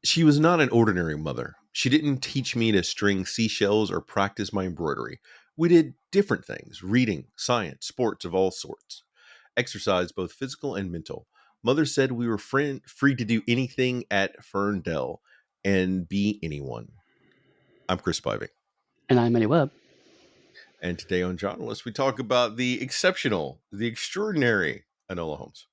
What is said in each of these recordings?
She was not an ordinary mother. She didn't teach me to string seashells or practice my embroidery. We did different things: reading, science, sports of all sorts, exercise, both physical and mental. Mother said we were free to do anything at Ferndale and be anyone. I'm Chris Spivey. And I'm Eddie Webb. And today on Journalist, we talk about the exceptional, the extraordinary Enola Holmes.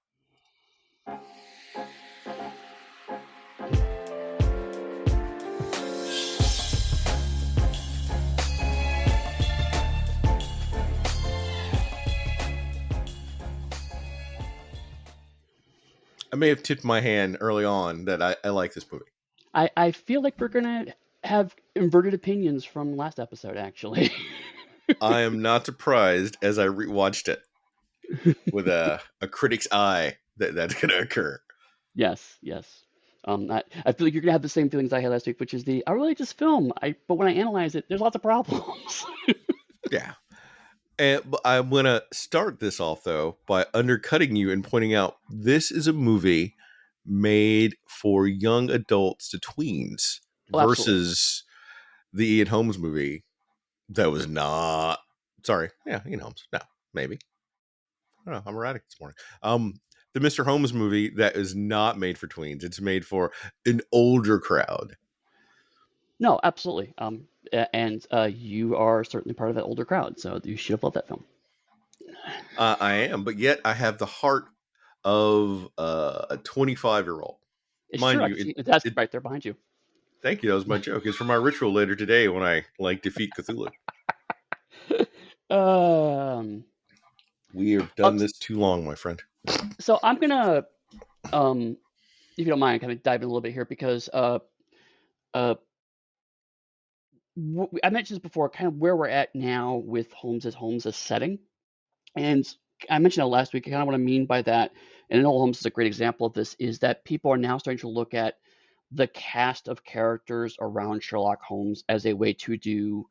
I may have tipped my hand early on that I like this movie. I feel like we're going to have inverted opinions from last episode, actually. I am not surprised as I rewatched it with a critic's eye that's going to occur. Yes. I feel like you're going to have the same feelings I had last week, which is I really like this film, but when I analyze it, there's lots of problems. Yeah. But I'm going to start this off, though, by undercutting you and pointing out this is a movie made for young adults to tweens Oh, absolutely. versus the Ian Holmes movie that was not. Sorry. Yeah, Ian Holmes. No, maybe. I don't know. I'm erratic this morning. The Mr. Holmes movie that is not made for tweens. It's made for an older crowd. No, absolutely. And you are certainly part of that older crowd, so you should have loved that film. I am, but yet I have the heart of a 25-year-old. It's Mind true. I you, can see that's right there behind you. thank you. That was my joke. It's for my ritual later today when I defeat Cthulhu. Um, We have done this too long, my friend. so I'm gonna, if you don't mind, kind of dive in a little bit here because I mentioned this before, kind of where we're at now with Holmes as setting, and I mentioned it last week. Kind of what I mean by that, and Enola Holmes is a great example of this, is that people are now starting to look at the cast of characters around Sherlock Holmes as a way to do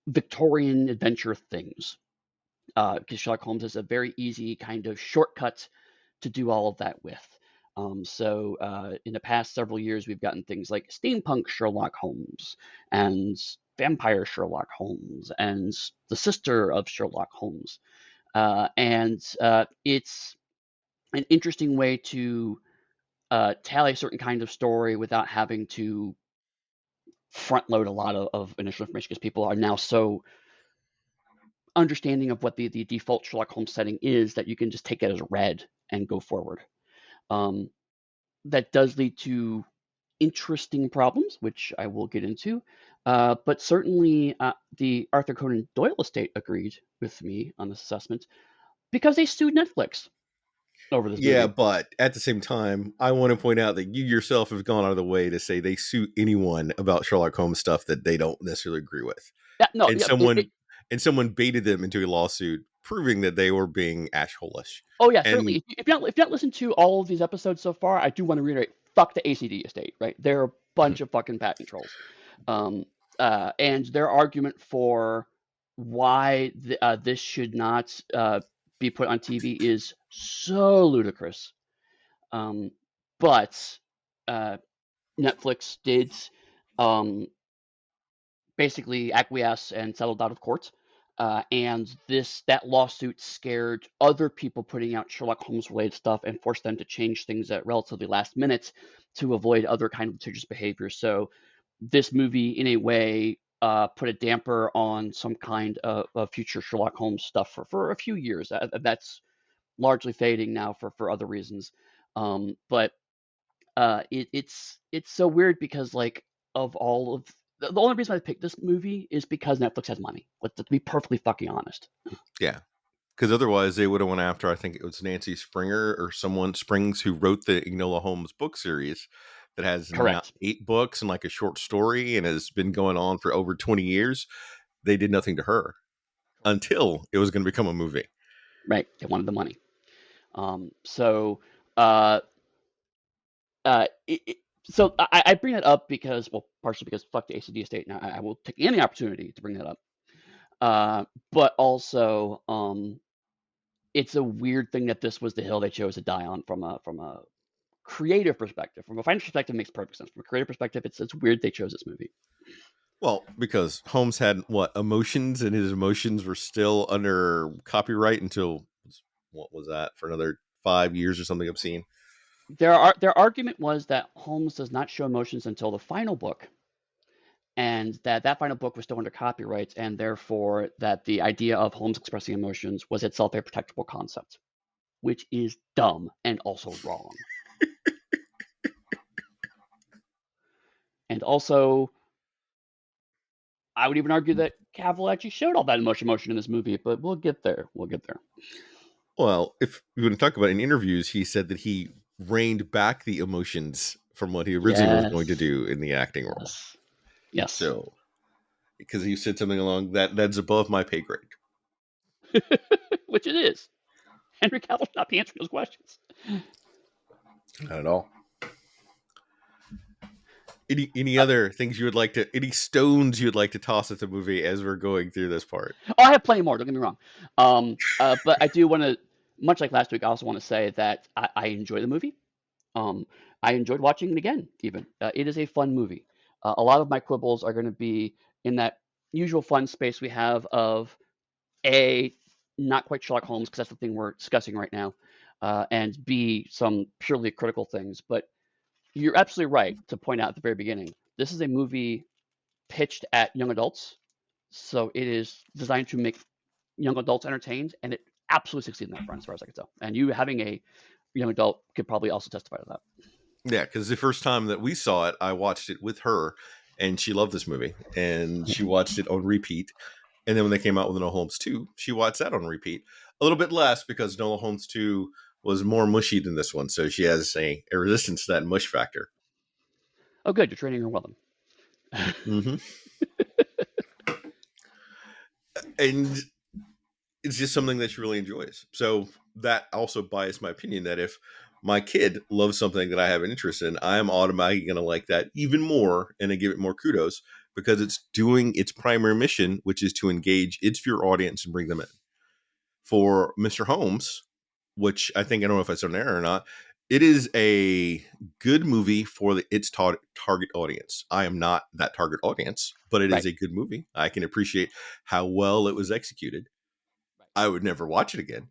Victorian adventure things. Because Sherlock Holmes is a very easy kind of shortcut to do all of that with. So in the past several years, we've gotten things like steampunk Sherlock Holmes and vampire Sherlock Holmes and the sister of Sherlock Holmes. And it's an interesting way to tell a certain kind of story without having to front load a lot of initial information, because people are now so understanding of what the default Sherlock Holmes setting is that you can just take it as read and go forward. That does lead to interesting problems, which I will get into. But certainly the Arthur Conan Doyle estate agreed with me on this assessment because they sued Netflix over this Yeah, movie. but at the same time, I want to point out that you yourself have gone out of the way to say they sue anyone about Sherlock Holmes stuff that they don't necessarily agree with. Yeah, no, And yeah, someone baited them into a lawsuit proving that they were being ashholish. oh yeah, certainly. And If you not listened to all of these episodes so far, I do want to reiterate: fuck the ACD estate, right? They're a bunch of fucking patent trolls. Um, and their argument for why this should not be put on TV is so ludicrous. But Netflix did um, basically acquiesce and settled out of court. And that lawsuit scared other people putting out Sherlock Holmes related stuff and forced them to change things at relatively last minute to avoid other kind of litigious behavior. So this movie, in a way, put a damper on some kind of future Sherlock Holmes stuff for a few years. That's largely fading now for other reasons. But it's so weird because, like, of all of the only reason I picked this movie is because Netflix has money. To be perfectly fucking honest. yeah, because otherwise they would have went after, I think it was Nancy Springer or someone Springs who wrote the Enola Holmes book series that has Correct. 8 books and like a short story and has been going on for over 20 years. They did nothing to her until it was going to become a movie. Right. They wanted the money. So uh, so I bring it up because, well, partially because fuck the ACD estate. Now I will take any opportunity to bring that up. But also, it's a weird thing that this was the hill they chose to die on from a creative perspective. From a financial perspective, it makes perfect sense. From a creative perspective, it's weird they chose this movie. Well, because Holmes had what emotions, and his emotions were still under copyright until what was that for another 5 years or something obscene. Their argument was that Holmes does not show emotions until the final book, and that final book was still under copyright, and therefore that the idea of Holmes expressing emotions was itself a protectable concept, which is dumb and also wrong. And also, I would even argue that Cavill actually showed all that emotion in this movie, but we'll get there. We'll get there. Well, if you want to talk about in interviews, he said that he reined back the emotions from what he originally was going to Yes. do in the acting role. Yes. Yes. So, because he said something along that's above my pay grade. Which it is. Henry Cavill should not be answering those questions. Not at all. Any other things you would like to, any stones you'd like to toss at the movie as we're going through this part? Oh, I have plenty more. Don't get me wrong. But I do want to, much like last week, I also want to say that I enjoy the movie. Um, I enjoyed watching it again. Even it is a fun movie. A lot of my quibbles are going to be in that usual fun space we have of a not quite Sherlock Holmes because that's the thing we're discussing right now, and B some purely critical things. But you're absolutely right to point out at the very beginning. This is a movie pitched at young adults, so it is designed to make young adults entertained, and it absolutely succeeded in that front, as far as I can tell. And you, having a young adult, could probably also testify to that. Yeah, because the first time that we saw it, I watched it with her, and she loved this movie, and she watched it on repeat. And then when they came out with Enola Holmes 2, she watched that on repeat. A little bit less because Enola Holmes 2 was more mushy than this one, so she has a resistance to that mush factor. Oh, good, you're training her well then. Mm-hmm. And it's just something that she really enjoys. So that also biased my opinion that if my kid loves something that I have an interest in, I am automatically going to like that even more and to give it more kudos because it's doing its primary mission, which is to engage its viewer audience and bring them in. For Mr. Holmes, which I don't know if it's on air or not, it is a good movie for its target audience. I am not that target audience, but it is Right. a good movie. I can appreciate how well it was executed. Right. I would never watch it again.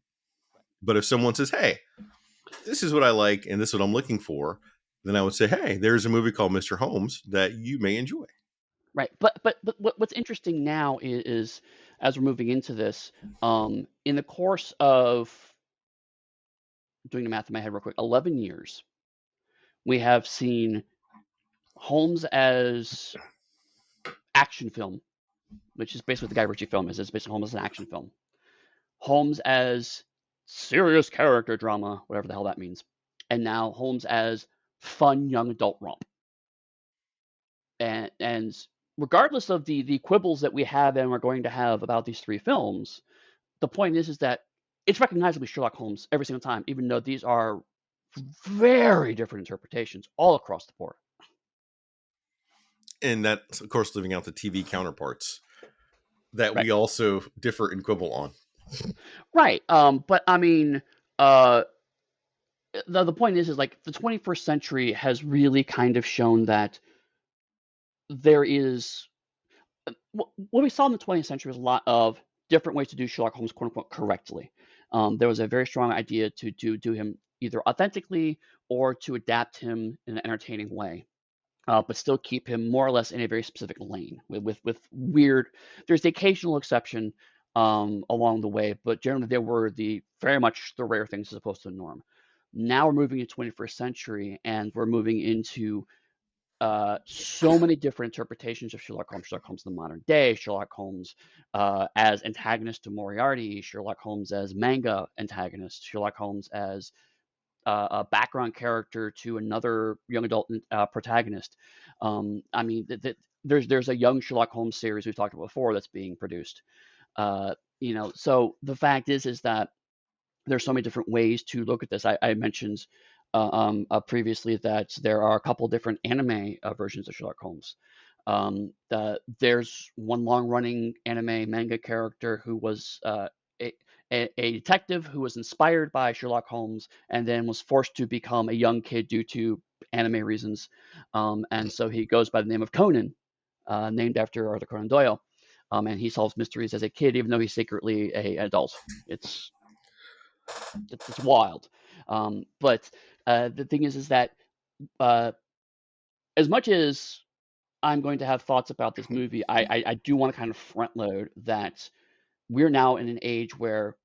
But if someone says, hey, this is what I like and this is what I'm looking for, then I would say, hey, there's a movie called Mr. Holmes that you may enjoy. Right. But what's interesting now is as we're moving into this, in the course of doing the math in my head real quick, 11 years, we have seen Holmes as action film, which is basically what the Guy Ritchie film is. It's basically Holmes as an action film. Holmes as serious character drama, whatever the hell that means. And now Holmes as fun young adult romp. And regardless of the quibbles that we have and we're going to have about these three films, the point is that it's recognizably Sherlock Holmes every single time, even though these are very different interpretations all across the board. And that's, of course, leaving out the TV counterparts that Right. we also differ and quibble on. Right. But I mean, uh, the point is like the 21st century has really kind of shown that there is what we saw in the 20th century was a lot of different ways to do Sherlock Holmes quote unquote correctly. There was a very strong idea to do him either authentically or to adapt him in an entertaining way, but still keep him more or less in a very specific lane with weird. There's the occasional exception along the way, but generally there were the very much the rare things as opposed to the norm. Now we're moving into 21st century and we're moving into so many different interpretations of Sherlock Holmes in the modern day, Sherlock Holmes as antagonist to Moriarty, Sherlock Holmes as manga antagonist, Sherlock Holmes as a background character to another young adult protagonist. I mean, there's a young Sherlock Holmes series we've talked about before that's being produced. So the fact is that there's so many different ways to look at this. I mentioned previously that there are a couple different anime versions of Sherlock Holmes. There's one long-running anime manga character who was a detective who was inspired by Sherlock Holmes and then was forced to become a young kid due to anime reasons. And so he goes by the name of Conan, named after Arthur Conan Doyle. And he solves mysteries as a kid, even though he's secretly an adult. It's it's wild. But the thing is that uh, as much as I'm going to have thoughts about this movie, I do want to kind of front load that we're now in an age where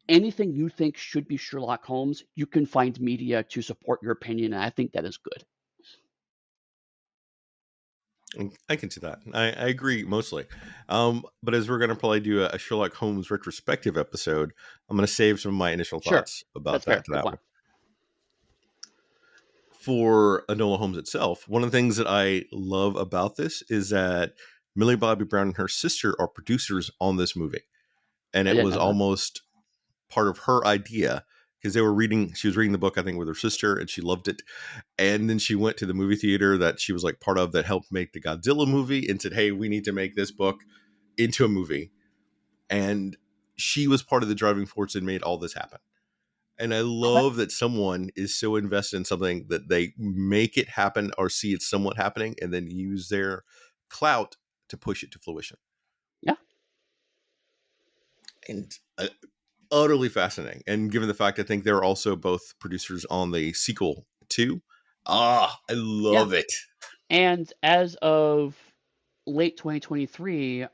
anything you think should be Sherlock Holmes, you can find media to support your opinion, and I think that is good. I can see that. I agree mostly. But as we're going to probably do a Sherlock Holmes retrospective episode, I'm going to save some of my initial Sure, thoughts about that's fair. that to Good that point. one. For Enola Holmes itself, one of the things that I love about this is that Millie Bobby Brown and her sister are producers on this movie. And I it didn't was know that. almost part of her idea because she was reading the book, I think, with her sister, and she loved it. And then she went to the movie theater that she was like part of that helped make the Godzilla movie and said, hey, we need to make this book into a movie. And she was part of the driving force and made all this happen. And I Okay. love that someone is so invested in something that they make it happen or see it somewhat happening and then use their clout to push it to fruition. Yeah. And utterly fascinating. And given the fact I think they're also both producers on the sequel too. I Yeah. love it. And as of late 2023,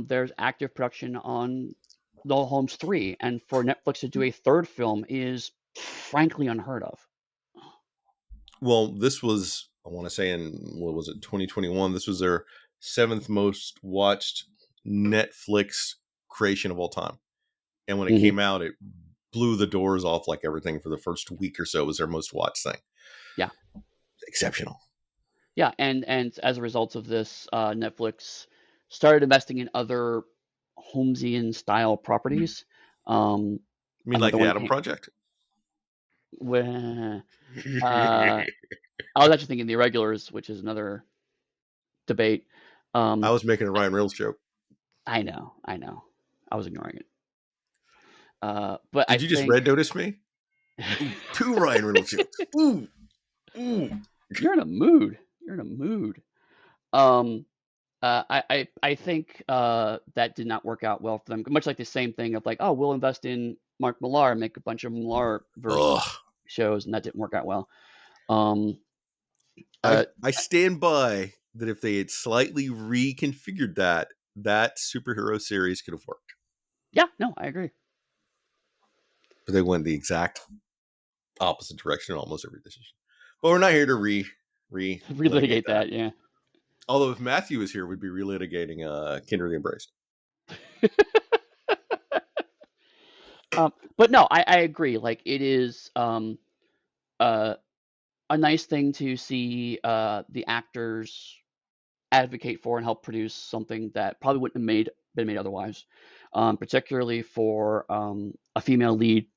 there's active production on The Holmes 3, and for Netflix to do a third film is frankly unheard of. Well, this was, I want to say in, what was it, 2021? This was their seventh most watched Netflix creation of all time. And when it Hmm. came out, it blew the doors off like everything for the first week or so. It was their most watched thing. Yeah. Exceptional. Yeah, and as a result of this, Netflix started investing in other Holmesian style properties. Um, I mean, like Another the one Adam came. Project. Where, I was actually thinking The Irregulars, which is another debate. I Um, was making a Ryan Reynolds joke. I know, I was ignoring it. But I Did you just red think notice me? Ooh, two Ryan Reynolds jokes. Ooh, ooh. you're in a mood. You're in a mood. Um, I think that did not work out well for them. Much like the same thing of like, oh, we'll invest in Mark Millar and make a bunch of Millar verse Ugh. shows, and that didn't work out well. Um, uh, I stand by that if they had slightly reconfigured that superhero series could have worked. yeah, no, I agree. But they went the exact opposite direction in almost every decision. But we're not here to relitigate Relitigate that. that, yeah. Although if Matthew was here, we'd be relitigating Kinder the Embraced. But no, I agree. Like it is uh, a nice thing to see the actors advocate for and help produce something that probably wouldn't have been made otherwise. Particularly for a female lead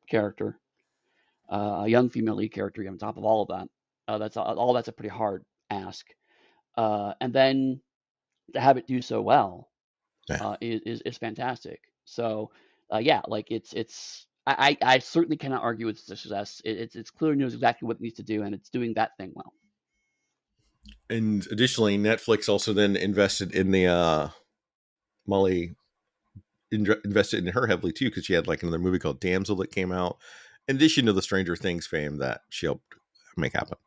character, a young female lead character on top of all of that. That's a pretty hard ask. And then to have it do so well Yeah. is fantastic. So yeah, like I certainly cannot argue with success. It's clearly knows exactly what it needs to do, and it's doing that thing well. And additionally, Netflix also then invested in the Molly invested in her heavily too because she had like another movie called Damsel that came out. In addition to the Stranger Things fame that she helped make happen.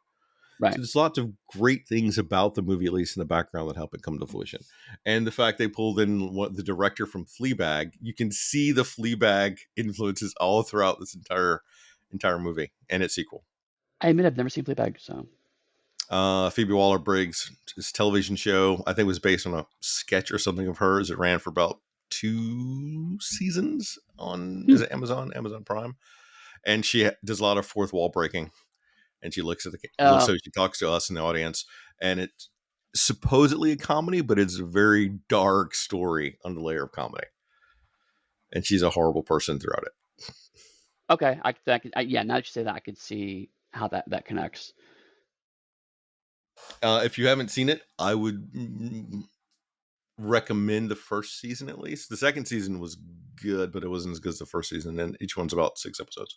Right. So there's lots of great things about the movie, at least in the background, that help it come to fruition. And the fact they pulled in the director from Fleabag, you can see the Fleabag influences all throughout this entire movie and its sequel. I admit I've never seen Fleabag, so Phoebe Waller-Briggs' television show, I think, was based on a sketch or something of hers. It ran for about 2 seasons on hmm. is it Amazon Prime, and she does a lot of fourth wall breaking and she looks Uh, so she talks to us in the audience, and it's supposedly a comedy, but it's a very dark story on the layer of comedy, and she's a horrible person throughout it. okay, yeah. Now that you say that, I could see how that connects. If you haven't seen it, I would recommend the first season at least. The second season was good, but it wasn't as good as the first season. And each one's about 6 episodes.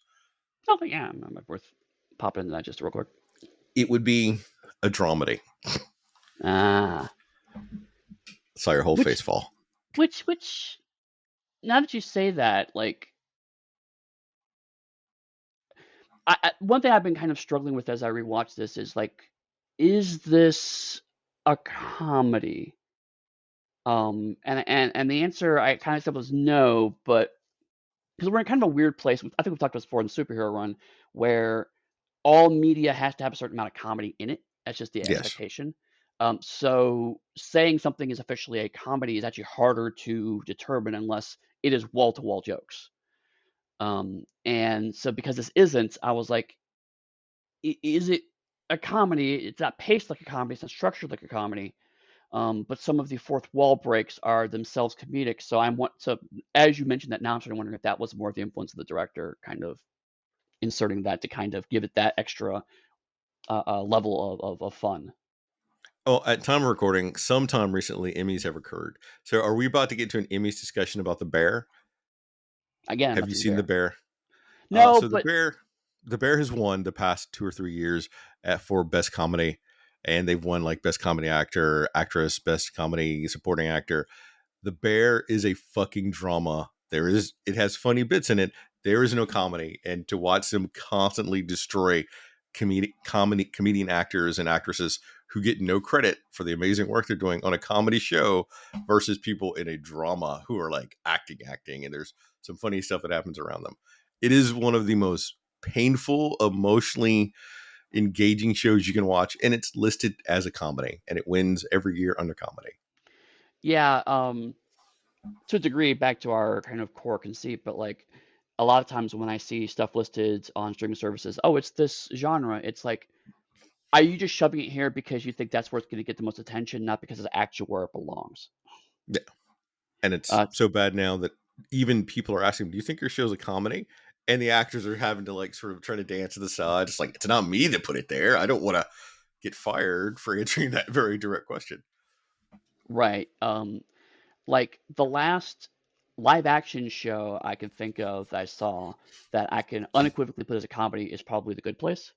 Oh, yeah, worth popping into that just real quick. It would be a dramedy. Ah, Saw your whole which face fall. which now that you say that, like, one thing I've been kind of struggling with as I rewatch this is like, is this a comedy? And the answer I kind of said was no, but because we're in kind of a weird place. I think we've talked about this before in the superhero run, where all media has to have a certain amount of comedy in it. That's just the Yes. expectation. So saying something is officially a comedy is actually harder to determine unless it is wall to wall jokes. And so because this isn't, I was like, is it a comedy? It's not paced like a comedy. It's not structured like a comedy. But some of the fourth wall breaks are themselves comedic. So as you mentioned that, now I'm sort of wondering if that was more of the influence of the director, kind of inserting that to kind of give it that extra level of fun. Oh, at time of recording, sometime recently, Emmys have occurred. So, are we about to get to an Emmys discussion about the Bear? Again, I'm Have not you seeing the seen the bear. Bear? No, So but the Bear has won the past 2 or 3 years for best comedy, and they've won like best comedy actor, actress, best comedy supporting actor. The Bear is a fucking drama. It has funny bits in it. There is no comedy, and to watch them constantly destroy comedian actors and actresses who get no credit for the amazing work they're doing on a comedy show versus people in a drama who are like acting, and there's some funny stuff that happens around them. It is one of the most painful, emotionally engaging shows you can watch, and it's listed as a comedy, and it wins every year under comedy. yeah, to a degree, back to our kind of core conceit. But like a lot of times when I see stuff listed on streaming services, oh, it's this genre. It's like, are you just shoving it here because you think that's where it's going to get the most attention, not because it's actually where it belongs? Yeah. And it's Uh, so bad now that even people are asking, "Do you think your show's a comedy?" And the actors are having to like sort of try to dance to the side. It's like it's not me that put it there. I don't want to get fired for answering that very direct question. right. Like the last live action show I can think of that I saw that I can unequivocally put as a comedy is probably The Good Place.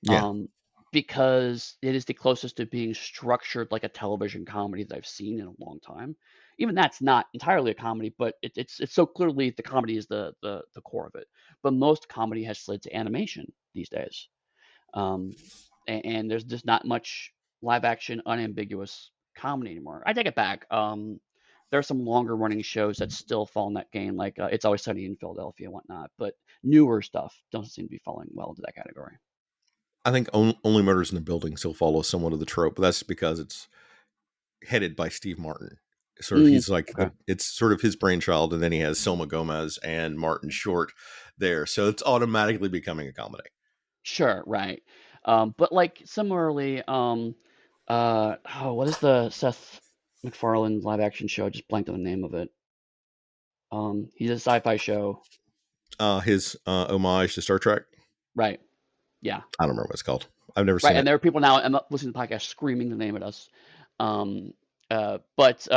Yeah, Um, because it is the closest to being structured like a television comedy that I've seen in a long time. Even that's not entirely a comedy, but it's so clearly the comedy is the core of it. But most comedy has slid to animation these days. Um, and there's just not much live action unambiguous comedy anymore. I take it back. There are some longer running shows that still fall in that game, like It's Always Sunny in Philadelphia and whatnot. But newer stuff doesn't seem to be falling well into that category. I think Only Murders in the Building still follows somewhat of the trope, but that's because it's headed by Steve Martin. Sort of, Mm, he's like okay. it's sort of his brainchild, and then he has Selma Gomez and Martin Short there, so it's automatically becoming a comedy. Sure, right. But like similarly, what is the Seth MacFarlane live action show? I just blanked on the name of it. He's a sci-fi show, His homage to Star Trek. right? Yeah, I don't remember what it's called. I've never right. seen And it. there are people now listening to the podcast screaming the name at us. But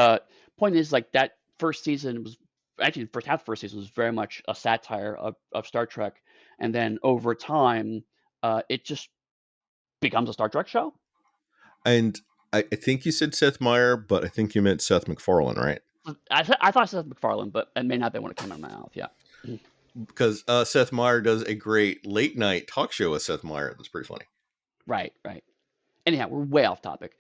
point is, like, that first season was actually the first half of the first season was very much a satire of Star Trek, and then over time, it just becomes a Star Trek show. And I think you said Seth Meyer, but I think you meant Seth MacFarlane, right? I thought it said MacFarlane, but it may not be when it came out of my mouth. Yeah. Mhm. Because Seth Meyer does a great late night talk show with Seth Meyer. That's pretty funny. Right, right. Anyhow, we're way off topic.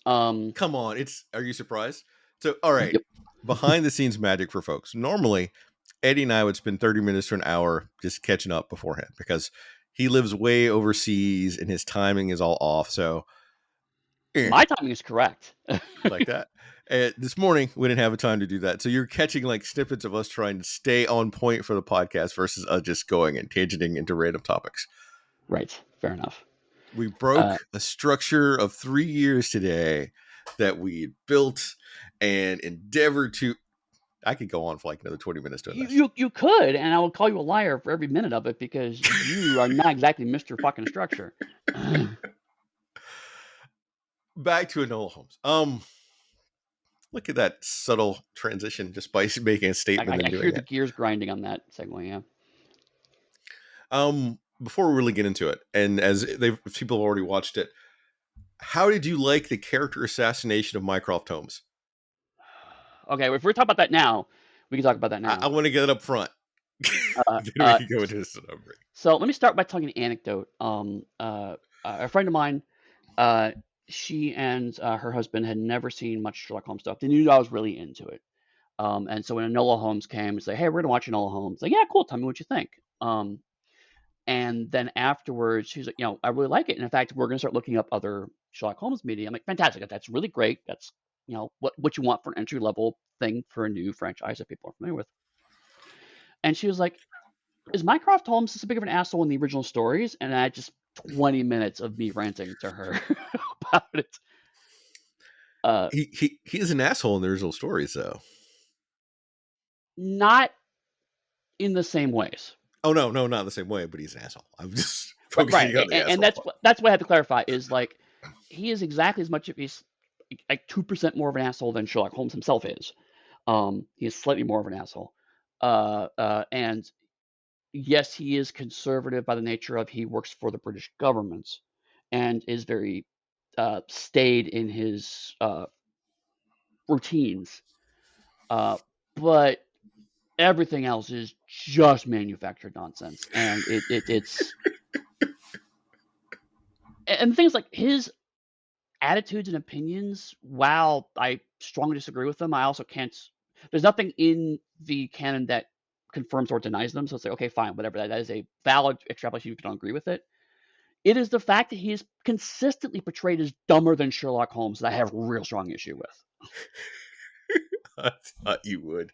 Um, Come on, it's are you surprised? So, all right, yep. behind the scenes magic for folks. Normally, Eddie and I would spend 30 minutes to an hour just catching up beforehand because he lives way overseas and his timing is all off. So, eh, My timing is correct. like that. This morning, we didn't have a time to do that. So you're catching like snippets of us trying to stay on point for the podcast versus us just going and tangenting into random topics. Right. Fair enough. We Uh, broke a structure of 3 years today that we built and endeavored to. I could go on for like another 20 minutes doing you, this. you you could, and I will call you a liar for every minute of it because you are not exactly Mr. fucking structure. Back to Enola Holmes. Look at that subtle transition just by making a statement I and hear doing the it. gears grinding on that segue. Yeah. Before we really get into it, and as people have already watched it, how did you like the character assassination of Mycroft Holmes? Okay, if we're talking about that now, we can talk about that I now. want to get it up front. Uh, Then we uh, can go into this summary. so let me start by telling an anecdote. A friend of mine, uh, she and her husband had never seen much Sherlock Holmes stuff. They knew I was really into it. And so when Enola Holmes came and said, "Hey, we're gonna watch Enola Holmes," like, "Yeah, cool. Tell me what you think." And then afterwards, she's like, "I really like it. And in fact, we're gonna start looking up other Sherlock Holmes media." I'm like, "Fantastic. That's really great. That's what you want for an entry level thing for a new franchise that people are familiar with." And she was like, "Is Mycroft Holmes so big of an asshole in the original stories?" And I just 20 minutes of me ranting to her about it. Uh, He is an asshole in the original stories, though. Not in the same ways. Oh no, not the same way, but he's an asshole. I'm just Right, focusing on the and asshole part. that's what I had to clarify is like he is exactly as much if he's like 2% more of an asshole than Sherlock Holmes himself is. He is slightly more of an asshole. And yes, he is conservative by the nature of he works for the British government and is very staid in his routines. Uh, but everything else is just manufactured nonsense, and and things like his attitudes and opinions. While I strongly disagree with them, I also can't. There's nothing in the canon that confirms or denies them. So it's like, okay, fine, whatever. That is a valid extrapolation. You can agree with it. It is the fact that he is consistently portrayed as dumber than Sherlock Holmes that I have a real strong issue with. I thought you would.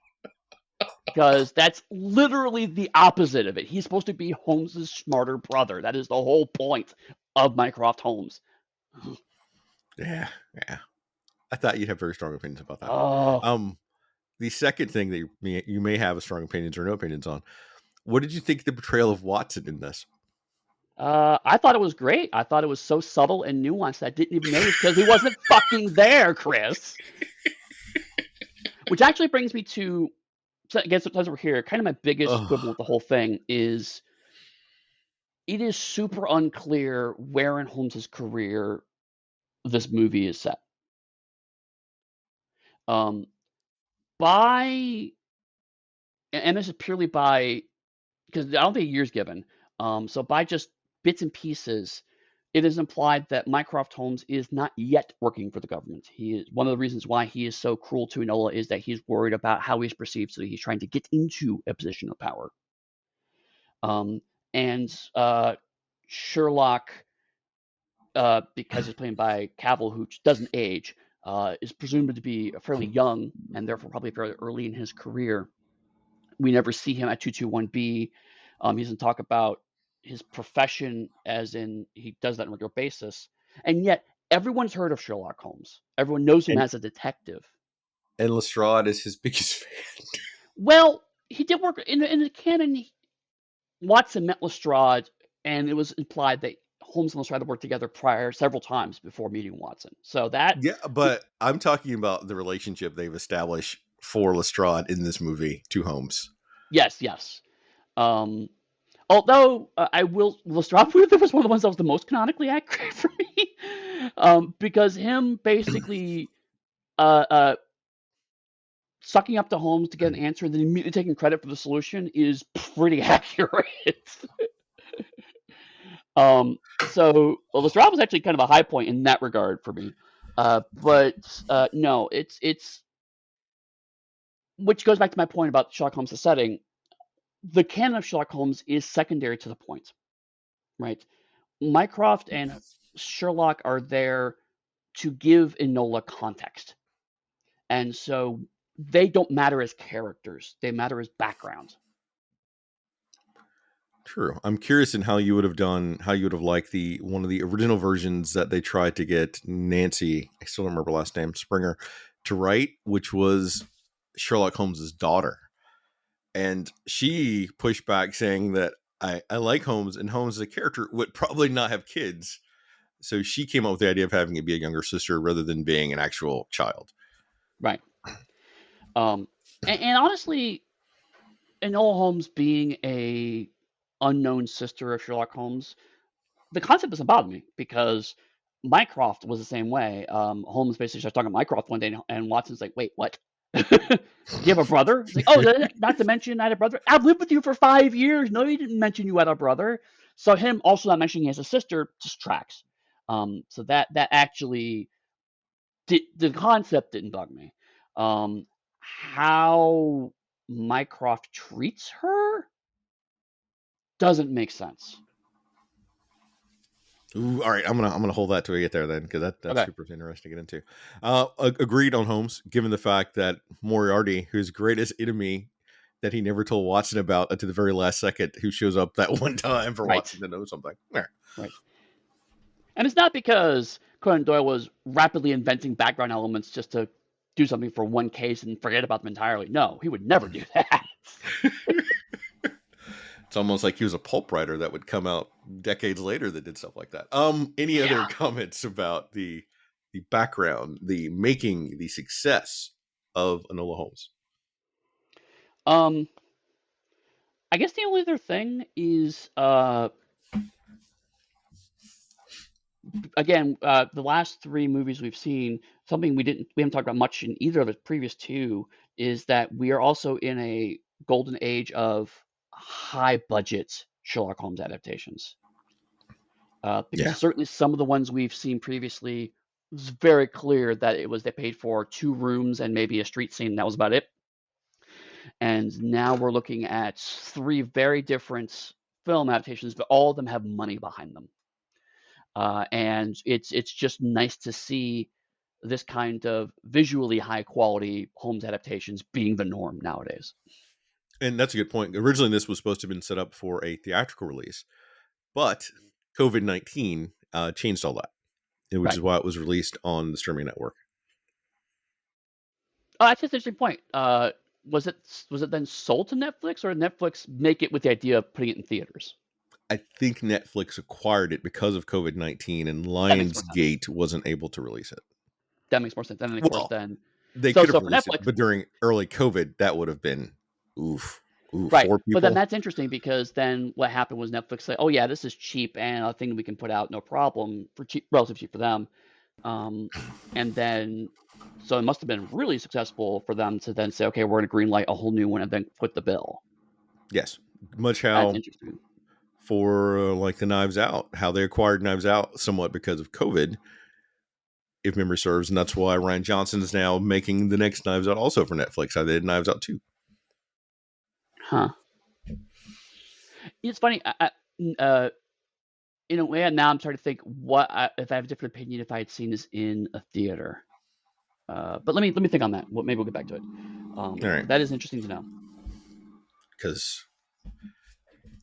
Because that's literally the opposite of it. He's supposed to be Holmes's smarter brother. That is the whole point of Mycroft Holmes. Yeah, yeah. I thought you'd have very strong opinions about that. Oh, Um, the second thing that you may have a strong opinions or no opinions on. What did you think of the portrayal of Watson in this? I thought it was great. I thought it was so subtle and nuanced that I didn't even notice because he wasn't fucking there, Chris. Which actually brings me to, so again, sometimes we're here. Kind of my biggest quibble Oh, with the whole thing is it is super unclear where in Holmes's career this movie is set. Um, by and this is purely by because I don't think a year's given. So by just bits and pieces, it is implied that Mycroft Holmes is not yet working for the government. He is one of the reasons why he is so cruel to Enola is that he's worried about how he's perceived, so he's trying to get into a position of power. Um, and Sherlock, because he's played by Cavill, who doesn't age, is presumed to be fairly young and therefore probably fairly early in his career. We never see him at 221B. He doesn't talk about his profession as in he does that on a regular basis. And yet everyone's heard of Sherlock Holmes. Everyone knows him and as a detective. Lestrade is his biggest fan. Well, he did work in the canon. Watson met Lestrade, and it was implied that Holmes and Lestrade worked together prior several times before meeting Watson. So that, Yeah, but I'm talking about the relationship they've established for Lestrade in this movie to Holmes. yes, yes. Um, Although I will, Lestrade was one of the ones that was the most canonically accurate for me, because him basically uh, uh, sucking up to Holmes to get an answer and then immediately taking credit for the solution is pretty accurate. Lestrade was actually kind of a high point in that regard for me. But no, it's which goes back to my point about Sherlock Holmes' setting. The canon of Sherlock Holmes is secondary to the point, right? Mycroft and Sherlock are there to give Enola context. And so they don't matter as characters, they matter as background. True. I'm curious in how you would have liked the one of the original versions that they tried to get Nancy, I still don't remember her last name, Springer, to write, which was Sherlock Holmes's daughter. And she pushed back saying that I like Holmes and Holmes as a character would probably not have kids. So she came up with the idea of having it be a younger sister rather than being an actual child. Right. Um, and honestly, Enola Holmes being a unknown sister of Sherlock Holmes, the concept doesn't bother me because Mycroft was the same way. Holmes basically starts talking to Mycroft one day, and Watson's like, "Wait, what? Do you have a brother?" It's like, "Oh, not to mention I had a brother. I've lived with you for 5 years. No, you didn't mention you had a brother." So him also not mentioning he has a sister just tracks. So that actually the concept didn't bug me. How Mycroft treats her doesn't make sense. Ooh, all right, I'm gonna hold that till we get there then, because that's Okay, super interesting to get into. Agreed on Holmes, given the fact that Moriarty, whose greatest enemy that he never told Watson about until the very last second, who shows up that one time for right, Watson to know something. All right. right. And it's not because Conan Doyle was rapidly inventing background elements just to do something for one case and forget about them entirely. No, he would never do that. It's almost like he was a pulp writer that would come out decades later that did stuff like that. Any other Yeah. comments about the background, the making, the success of Enola Holmes? Um, I guess the only other thing is, again, the last three movies we've seen, something we haven't talked about much in either of the previous two, is that we are also in a golden age of high budget Sherlock Holmes adaptations. Because Yeah. certainly some of the ones we've seen previously, it's very clear that it was they paid for 2 rooms and maybe a street scene. And that was about it. And now we're looking at three very different film adaptations, but all of them have money behind them. And it's just nice to see this kind of visually high quality Holmes adaptations being the norm nowadays. And that's a good point. Originally, this was supposed to have been set up for a theatrical release, but COVID-19 changed all that, which Right. is why it was released on the streaming network. Oh, that's an interesting point. Was it then sold to Netflix, or did Netflix make it with the idea of putting it in theaters? I think Netflix acquired it because of COVID-19, and That makes more sense. Lionsgate wasn't able to release it. That makes more sense. And then of course Well, then, they so could have so for released it, Netflix, but during early COVID, that would have been oof, oof, right? four But then people. that's interesting because then what happened was Netflix said, "Oh yeah, this is cheap and a thing we can put out no problem for cheap, relatively cheap for them." Um, and then so it must have been really successful for them to then say, "Okay, we're going to greenlight a whole new one and then put the bill." Yes, much That's how interesting. for like the Knives Out, how they acquired Knives Out somewhat because of COVID, if memory serves, and that's why Ryan Johnson is now making the next Knives Out also for Netflix. I did Knives Out too. Huh. It's funny. Uh, in a way, now I'm starting to think if I have a different opinion if I had seen this in a theater. But let me think on that. Maybe we'll get back to it. All right, That is interesting to know. because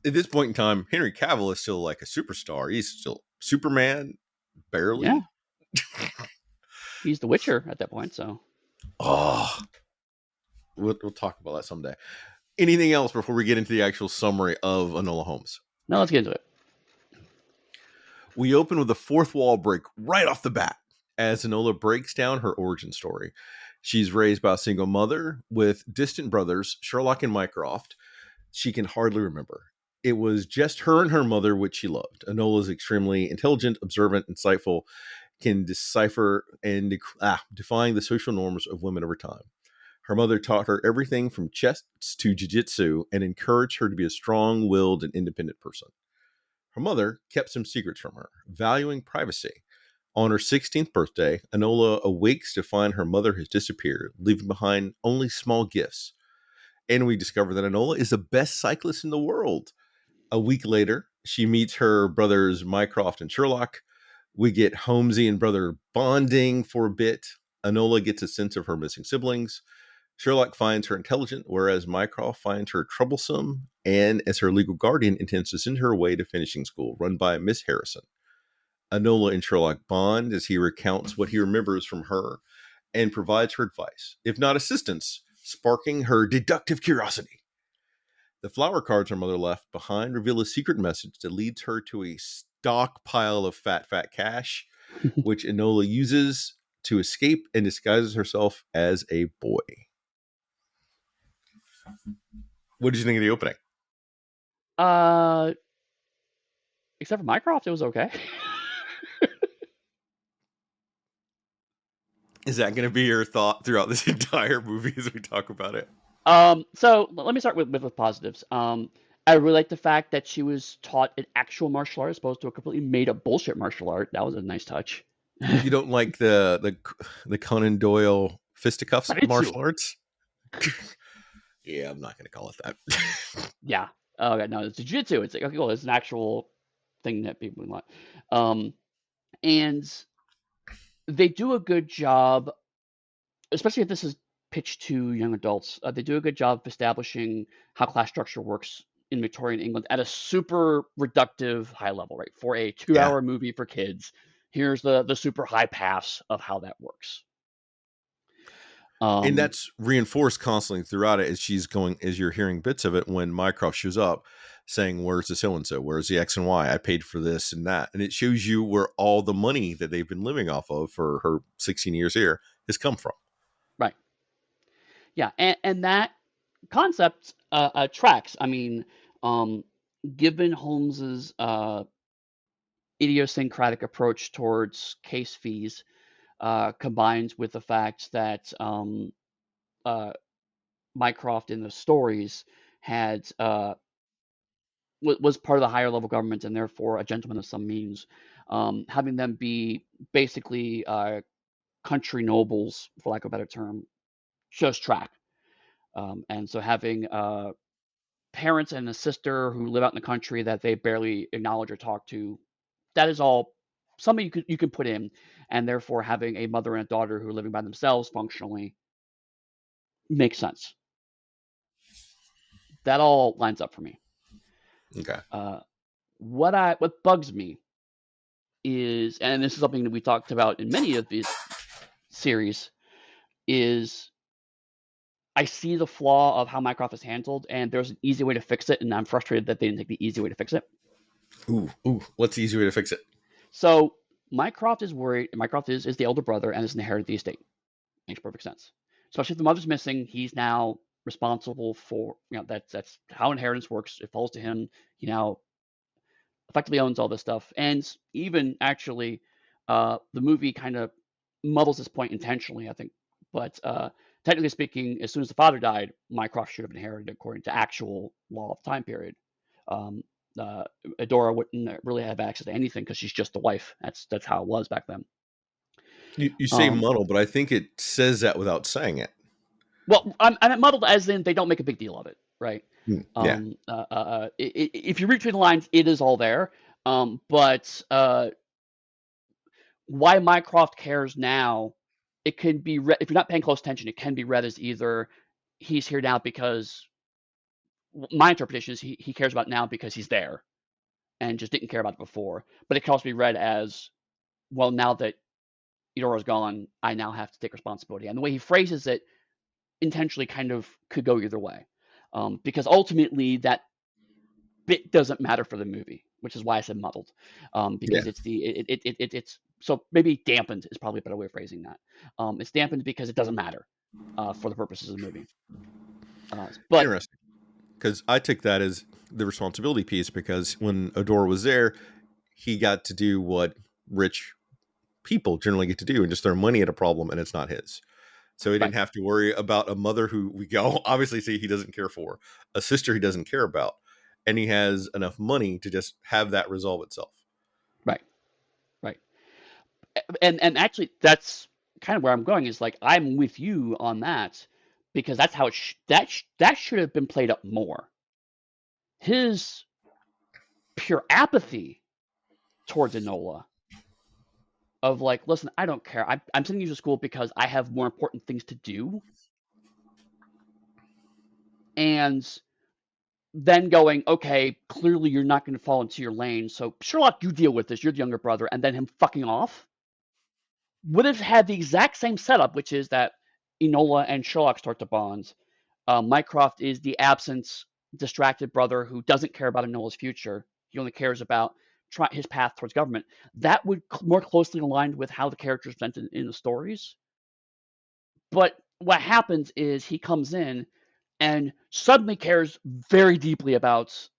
at this point in time, Henry Cavill is still like a superstar. He's still Superman, Yeah, barely. he's the Witcher at that point. So Oh, we'll talk about that someday. Anything else before we get into the actual summary of Enola Holmes? now let's get into it. We open with a fourth wall break right off the bat as Enola breaks down her origin story. She's raised by a single mother with distant brothers, Sherlock and Mycroft. She can hardly remember. It was just her and her mother, which she loved. Enola is extremely intelligent, observant, insightful, can decipher and defying the social norms of women over time. Her mother taught her everything from chess to jiu-jitsu and encouraged her to be a strong-willed and independent person. Her mother kept some secrets from her, valuing privacy. On her 16th birthday, Enola awakes to find her mother has disappeared, leaving behind only small gifts. And we discover that Enola is the best cyclist in the world. A week later, she meets her brothers Mycroft and Sherlock. We get Holmesy and brother bonding for a bit. Enola gets a sense of her missing siblings. Sherlock finds her intelligent, whereas Mycroft finds her troublesome, and as her legal guardian, intends to send her away to finishing school, run by Miss Harrison. Enola and Sherlock bond as he recounts what he remembers from her and provides her advice, if not assistance, sparking her deductive curiosity. The flower cards her mother left behind reveal a secret message that leads her to a stockpile of fat cash, which Enola uses to escape and disguises herself as a boy. What did you think of the opening? Uh, except for Mycroft, it was okay. Is that going to be your thought throughout this entire movie as we talk about it? So let me start with positives. I really like the fact that she was taught an actual martial art as opposed to a completely made up bullshit martial art. That was a nice touch. You don't like the Conan Doyle fisticuffs Faritsu. martial arts? Yeah, I'm not going to call it that. Yeah. Oh, okay, no, it's jiu-jitsu. It's like, okay, cool. It's an actual thing that people want. Um, and they do a good job, especially if this is pitched to young adults. They do a good job of establishing how class structure works in Victorian England at a super reductive high level, right? For a Yeah. 2 hour movie for kids, here's the super high pass of how that works. And Um, that's reinforced constantly throughout it as you're hearing bits of it when Mycroft shows up saying, "Where's the so and so? Where's the X and Y? I paid for this and that." And it shows you where all the money that they've been living off of for her 16 years here has come from. right. Yeah. And that concept tracks. I mean, um, given Holmes's idiosyncratic approach towards case fees, combined with the fact that uh, Mycroft in the stories had was part of the higher level government and therefore a gentleman of some means, having them be basically country nobles, for lack of a better term, just track. And so having parents and a sister who live out in the country that they barely acknowledge or talk to, that is all something you can put in, and therefore having a mother and a daughter who are living by themselves functionally makes sense. That all lines up for me. Okay. Uh, what bugs me is, and this is something that we talked about in many of these series, is I see the flaw of how Mycroft is handled, and there's an easy way to fix it, and I'm frustrated that they didn't take the easy way to fix it. Ooh. What's the easy way to fix it? So Mycroft is worried. Mycroft is the elder brother and has inherited the estate. Makes perfect sense. Especially if the mother's missing, he's now responsible for that's how inheritance works. It falls to him. He now effectively owns all this stuff, and even actually, the movie kind of muddles this point intentionally, I think. But technically speaking, as soon as the father died, Mycroft should have inherited according to actual law of the time period. Um, uh, Adora wouldn't really have access to anything because she's just the wife. That's how it was back then. You say Um, muddle, but I think it says that without saying it. well, I'm muddled as in they don't make a big deal of it, right? Yeah. If you read between the lines, it is all there. But why Mycroft cares now, it can be if you're not paying close attention, it can be read as either he's here now because my interpretation is he cares about it now because he's there and just didn't care about it before. But it can also be read as, well, now that Edora's gone, I now have to take responsibility. And the way he phrases it intentionally kind of could go either way, because ultimately that bit doesn't matter for the movie, which is why I said muddled, Yeah. because it's so maybe dampened is probably a better way of phrasing that. It's dampened because it doesn't matter for the purposes of the movie. But Interesting. Because I took that as the responsibility piece because when Adora was there, he got to do what rich people generally get to do and just throw money at a problem and it's not his. So he right, didn't have to worry about a mother who we go obviously see he doesn't care for, a sister he doesn't care about, and he has enough money to just have that resolve itself. right, right, and actually that's kind of where I'm going is like I'm with you on that because that's how that should have been played up more. His pure apathy towards Enola of like, listen, I don't care. I'm sending you to school because I have more important things to do. And then going, okay, clearly you're not going to fall into your lane. So Sherlock, you deal with this. You're the younger brother. And then him fucking off would have had the exact same setup, which is that Enola and Sherlock start to bond. Mycroft is the absent, distracted brother who doesn't care about Enola's future. He only cares about his path towards government, that would more closely align with how the character is presented in the stories. But what happens is he comes in and suddenly cares very deeply about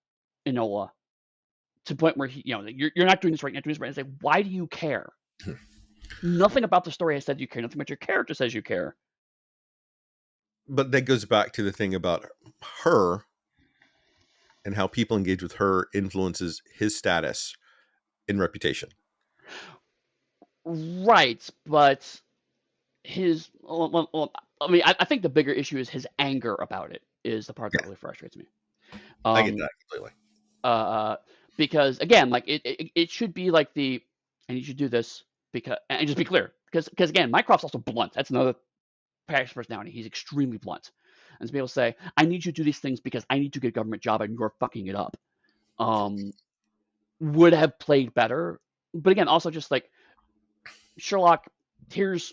Enola to the point where you're not doing this right, you're not doing this right. It's like, why do you care? Nothing about the story has said you care. Nothing about your character says you care. But that goes back to the thing about her and how people engage with her influences his status and reputation. Right, but I mean, I think the bigger issue is his anger about it is the part that Yeah, really frustrates me. I get Um, that completely. uh, because again, like it should be like and you should do this because, and just be clear, because again, Mycroft's also blunt. That's another personality. He's extremely blunt, and to be able to say, I need you to do these things because I need to get a government job and you're fucking it up, um, would have played better. But again, also just like Sherlock, here's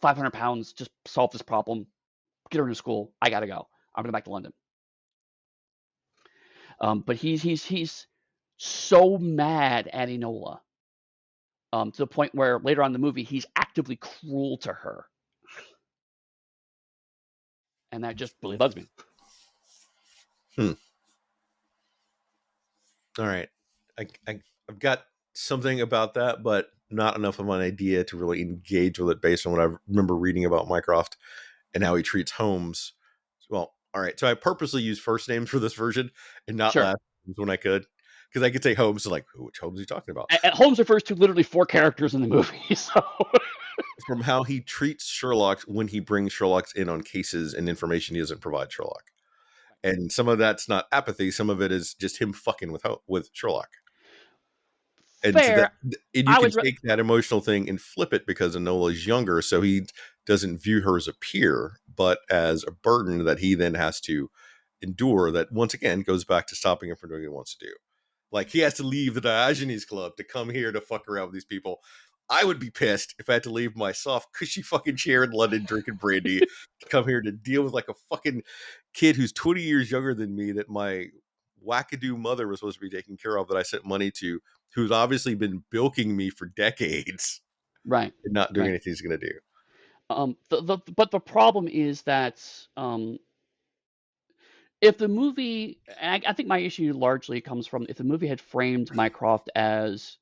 500 pounds, just solve this problem, get her into school. I gotta go. I'm going back to London. But he's so mad at Enola, to the point where later on in the movie he's actively cruel to her, and that just really bugs me. Hmm. All right. I've got something about that, but not enough of an idea to really engage with it based on what I remember reading about Mycroft and how he treats Holmes. Well, all right. So I purposely used first names for this version and not Sure. last names when I could, because I could say Holmes, so like, which Holmes are you talking about? And Holmes refers to literally 4 characters in the movie, so From how he treats Sherlock when he brings Sherlock in on cases and information he doesn't provide Sherlock. And some of that's not apathy. Some of it is just him fucking with Sherlock. And so that, fair. and you I can was take that emotional thing and flip it because Enola is younger, so he doesn't view her as a peer, but as a burden that he then has to endure. That once again goes back to stopping him from doing what he wants to do. Like he has to leave the Diogenes Club to come here to fuck around with these people. I would be pissed if I had to leave my soft, cushy fucking chair in London drinking brandy to come here to deal with like a fucking kid who's 20 years younger than me that my wackadoo mother was supposed to be taking care of that I sent money to, who's obviously been bilking me for decades right, and not doing right. anything he's going to do. But the problem is that if the movie, and I think my issue largely comes from if the movie had framed Mycroft as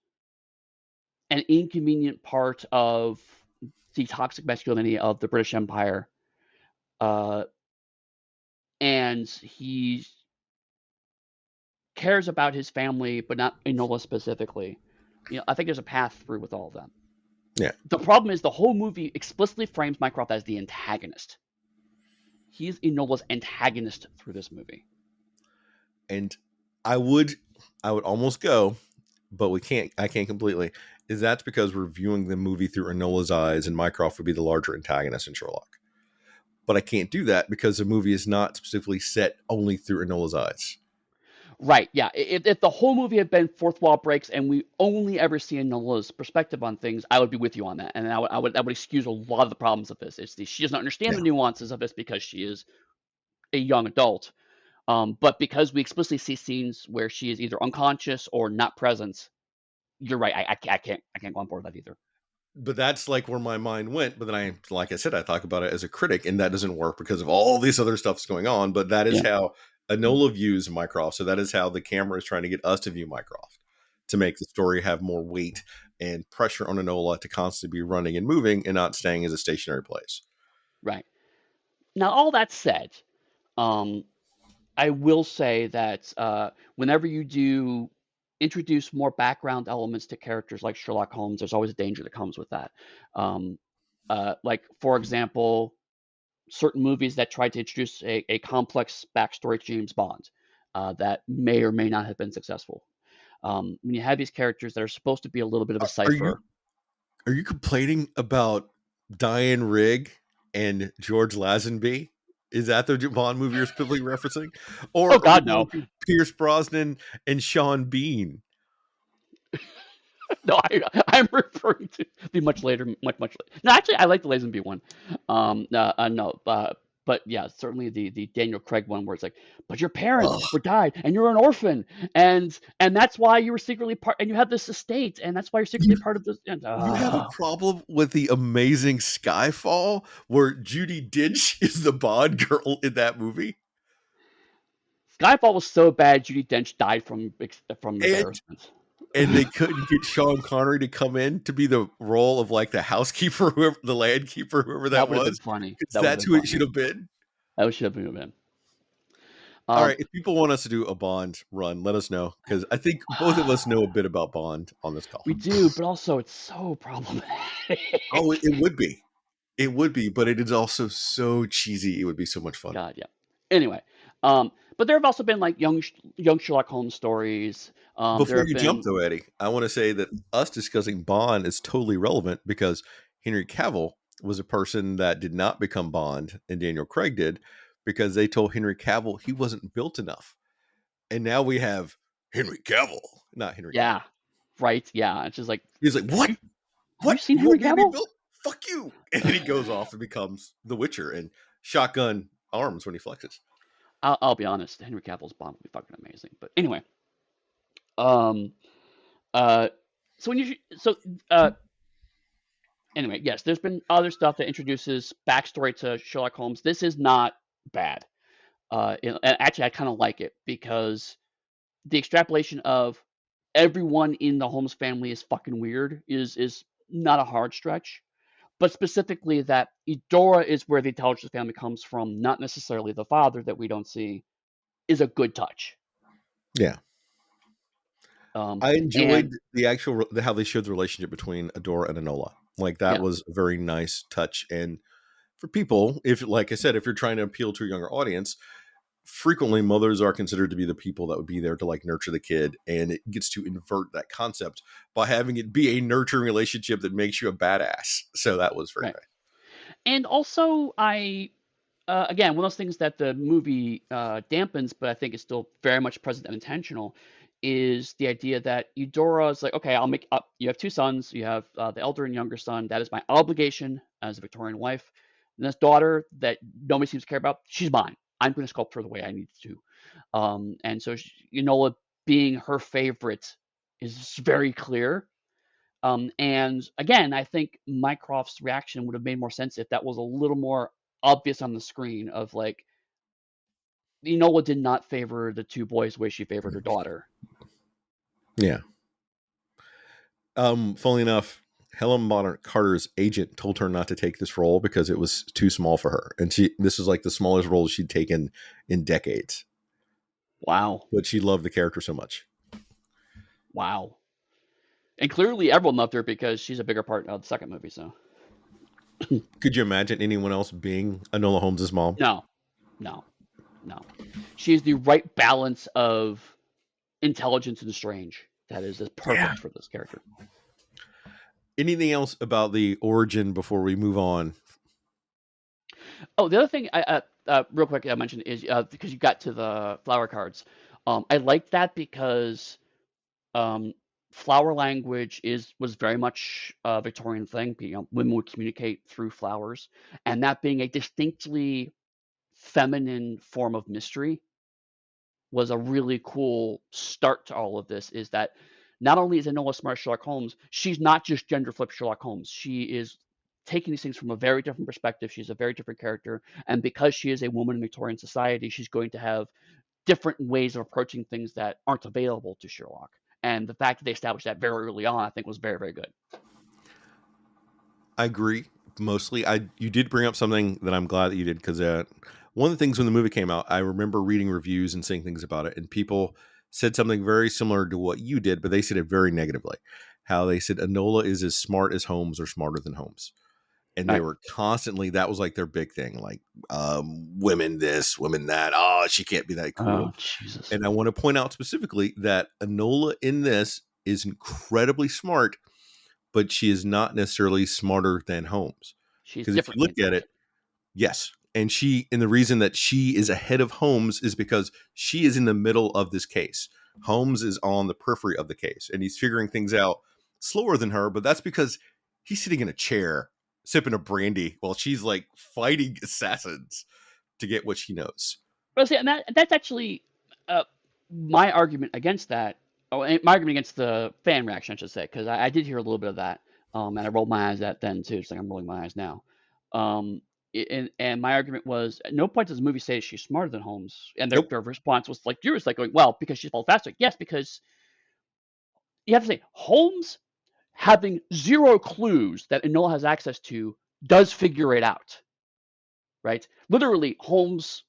an inconvenient part of the toxic masculinity of the British Empire, uh, and he cares about his family, but not Enola specifically. I think there's a path through with all of that. Yeah. The problem is the whole movie explicitly frames Mycroft as the antagonist. He's Enola's antagonist through this movie. And I would almost go, but I can't completely. Is that's because we're viewing the movie through Enola's eyes and Mycroft would be the larger antagonist in Sherlock. But I can't do that because the movie is not specifically set only through Enola's eyes. Right, yeah. If the whole movie had been fourth wall breaks and we only ever see Enola's perspective on things, I would be with you on that, and that would excuse a lot of the problems of this. She doesn't understand Yeah. the nuances of this because she is a young adult. But because we explicitly see scenes where she is either unconscious or not present, you're right. I can't go on board with that either. But that's like where my mind went. But then like I said, I talk about it as a critic, and that doesn't work because of all these other stuff's going on. But that is Yeah, how Enola views Mycroft. So that is how the camera is trying to get us to view Mycroft to make the story have more weight and pressure on Enola to constantly be running and moving and not staying as a stationary place. right. Now, all that said, um, I will say that whenever you do introduce more background elements to characters like Sherlock Holmes, there's always a danger that comes with that. Um, like, for example, certain movies that try to introduce a complex backstory to James Bond that may or may not have been successful. When you have these characters that are supposed to be a little bit of a Are you cipher. are you complaining about Diane Rigg and George Lazenby? Is that the Bond movie you're specifically referencing, Oh or are we God, going no, to Pierce Brosnan and Sean Bean? no, I'm referring to the much later, much later. No, actually, I like the Lazenby one. No, But yeah, certainly the Daniel Craig one where it's like, but your parents Ugh. were died, and you're an orphan, and that's why you were secretly part, and you have this estate, and that's why you're secretly You part of this. And, you have a problem with the amazing Skyfall where Judi Dench is the Bond girl in that movie? Skyfall was so bad, Judi Dench died from And embarrassment. and they couldn't get Sean Connery to come in to be the role of like the housekeeper, whoever the landkeeper, whoever That that would have been was, funny. because That would have that's been who it should funny. have been. That should have been. All Um, right, if people want us to do a Bond run, let us know because I think both of us know a bit about Bond on this call. we do, but also it's so Oh, problematic. it would be, but it is also so cheesy. It would be so much fun. God, yeah. Anyway, but there have also been like young Sherlock Holmes stories. There Before have you jump been though, Eddie, I want to say that us discussing Bond is totally relevant because Henry Cavill was a person that did not become Bond and Daniel Craig did because they told Henry Cavill he wasn't built enough. And now we have Henry Cavill, not Henry Cavill. yeah, right, yeah. It's just like, He's like, have "What? you have you What? seen You Henry want me to be Cavill? built? Fuck you!" And then he goes off and becomes the Witcher and shotgun arms when he flexes. I'll be honest, Henry Cavill's Bond would be fucking amazing. But anyway, um, uh, so when you so uh, anyway, yes, there's been other stuff that introduces backstory to Sherlock Holmes. This is not bad. And actually, I kind of like it because the extrapolation of everyone in the Holmes family is fucking weird is not a hard stretch. But specifically that Eudora is where the intelligence family comes from, not necessarily the father that we don't see, is a good touch. Yeah, I And enjoyed the actual how they showed the relationship between Adora and Enola. Like that yeah, was a very nice touch. And for people, if like I said, if you're trying to appeal to a younger audience, frequently mothers are considered to be the people that would be there to like nurture the kid, and it gets to invert that concept by having it be a nurturing relationship that makes you a badass. So that was very right. nice. And also, again, one of those things that the movie dampens, but I think is still very much present and intentional, is the idea that Eudora is like, okay, I'll make up. You have two sons. You have the elder and younger son. That is my obligation as a Victorian wife. And this daughter that nobody seems to care about, she's mine. I'm going to sculpt her the way I need to. And so, Enola being her favorite is very clear. And again, I think Mycroft's reaction would have made more sense if that was a little more obvious on the screen of like, Enola did not favor the two boys the way she favored her daughter. Yeah. Funnily enough, Helen Bonham Carter's agent told her not to take this role because it was too small for her, and this was like the smallest role she'd taken in decades. Wow. But she loved the character so much. Wow. And clearly everyone loved her because she's a bigger part of the second movie, so. Could you imagine anyone else being Enola Holmes's mom? No, no, no. She's the right balance of intelligence and strange. That is just Yeah. perfect for this character. Anything else about the origin before we move on? Oh, the other thing real quick I mentioned is because you got to the flower cards. I like that because um, flower language was very much a Victorian thing. Women would communicate through flowers, and that being a distinctly feminine form of mystery was a really cool start to all of this. Is that not only is Enola Smart Sherlock Holmes, she's not just gender flip Sherlock Holmes. She is taking these things from a very different perspective. She's a very different character, and because she is a woman in Victorian society, she's going to have different ways of approaching things that aren't available to Sherlock. And the fact that they established that very early on, I think, was very, very good. I agree mostly. I You did bring up something that I'm glad that you did because one of the things when the movie came out, I remember reading reviews and saying things about it, and people said something very similar to what you did, but they said it very negatively. How they said Enola is as smart as Holmes or smarter than Holmes, and All they right. were constantly that was like their big thing, like women this, women that. Oh, she can't be that cool. Oh, Jesus. And I want to point out specifically that Enola in this is incredibly smart, but she is not necessarily smarter than Holmes. She's Because if you look differently at it, intelligent. yes. And the reason that she is ahead of Holmes is because she is in the middle of this case. Holmes is on the periphery of the case and he's figuring things out slower than her, but that's because he's sitting in a chair sipping a brandy while she's like fighting assassins. to get what she knows. But see, and that's actually uh, my argument against that. Oh, my argument against the fan reaction, I should say, because I did hear a little bit of that, and I rolled my eyes at then too. It's like I'm rolling my eyes now. Um, and my argument was, at no point does the movie say she's smarter than Holmes, and Nope. their response was like yours, like going, well, because she's falls faster. Yes, because you have to say Holmes having zero clues that Enola has access to does figure it out, right? Literally, Holmes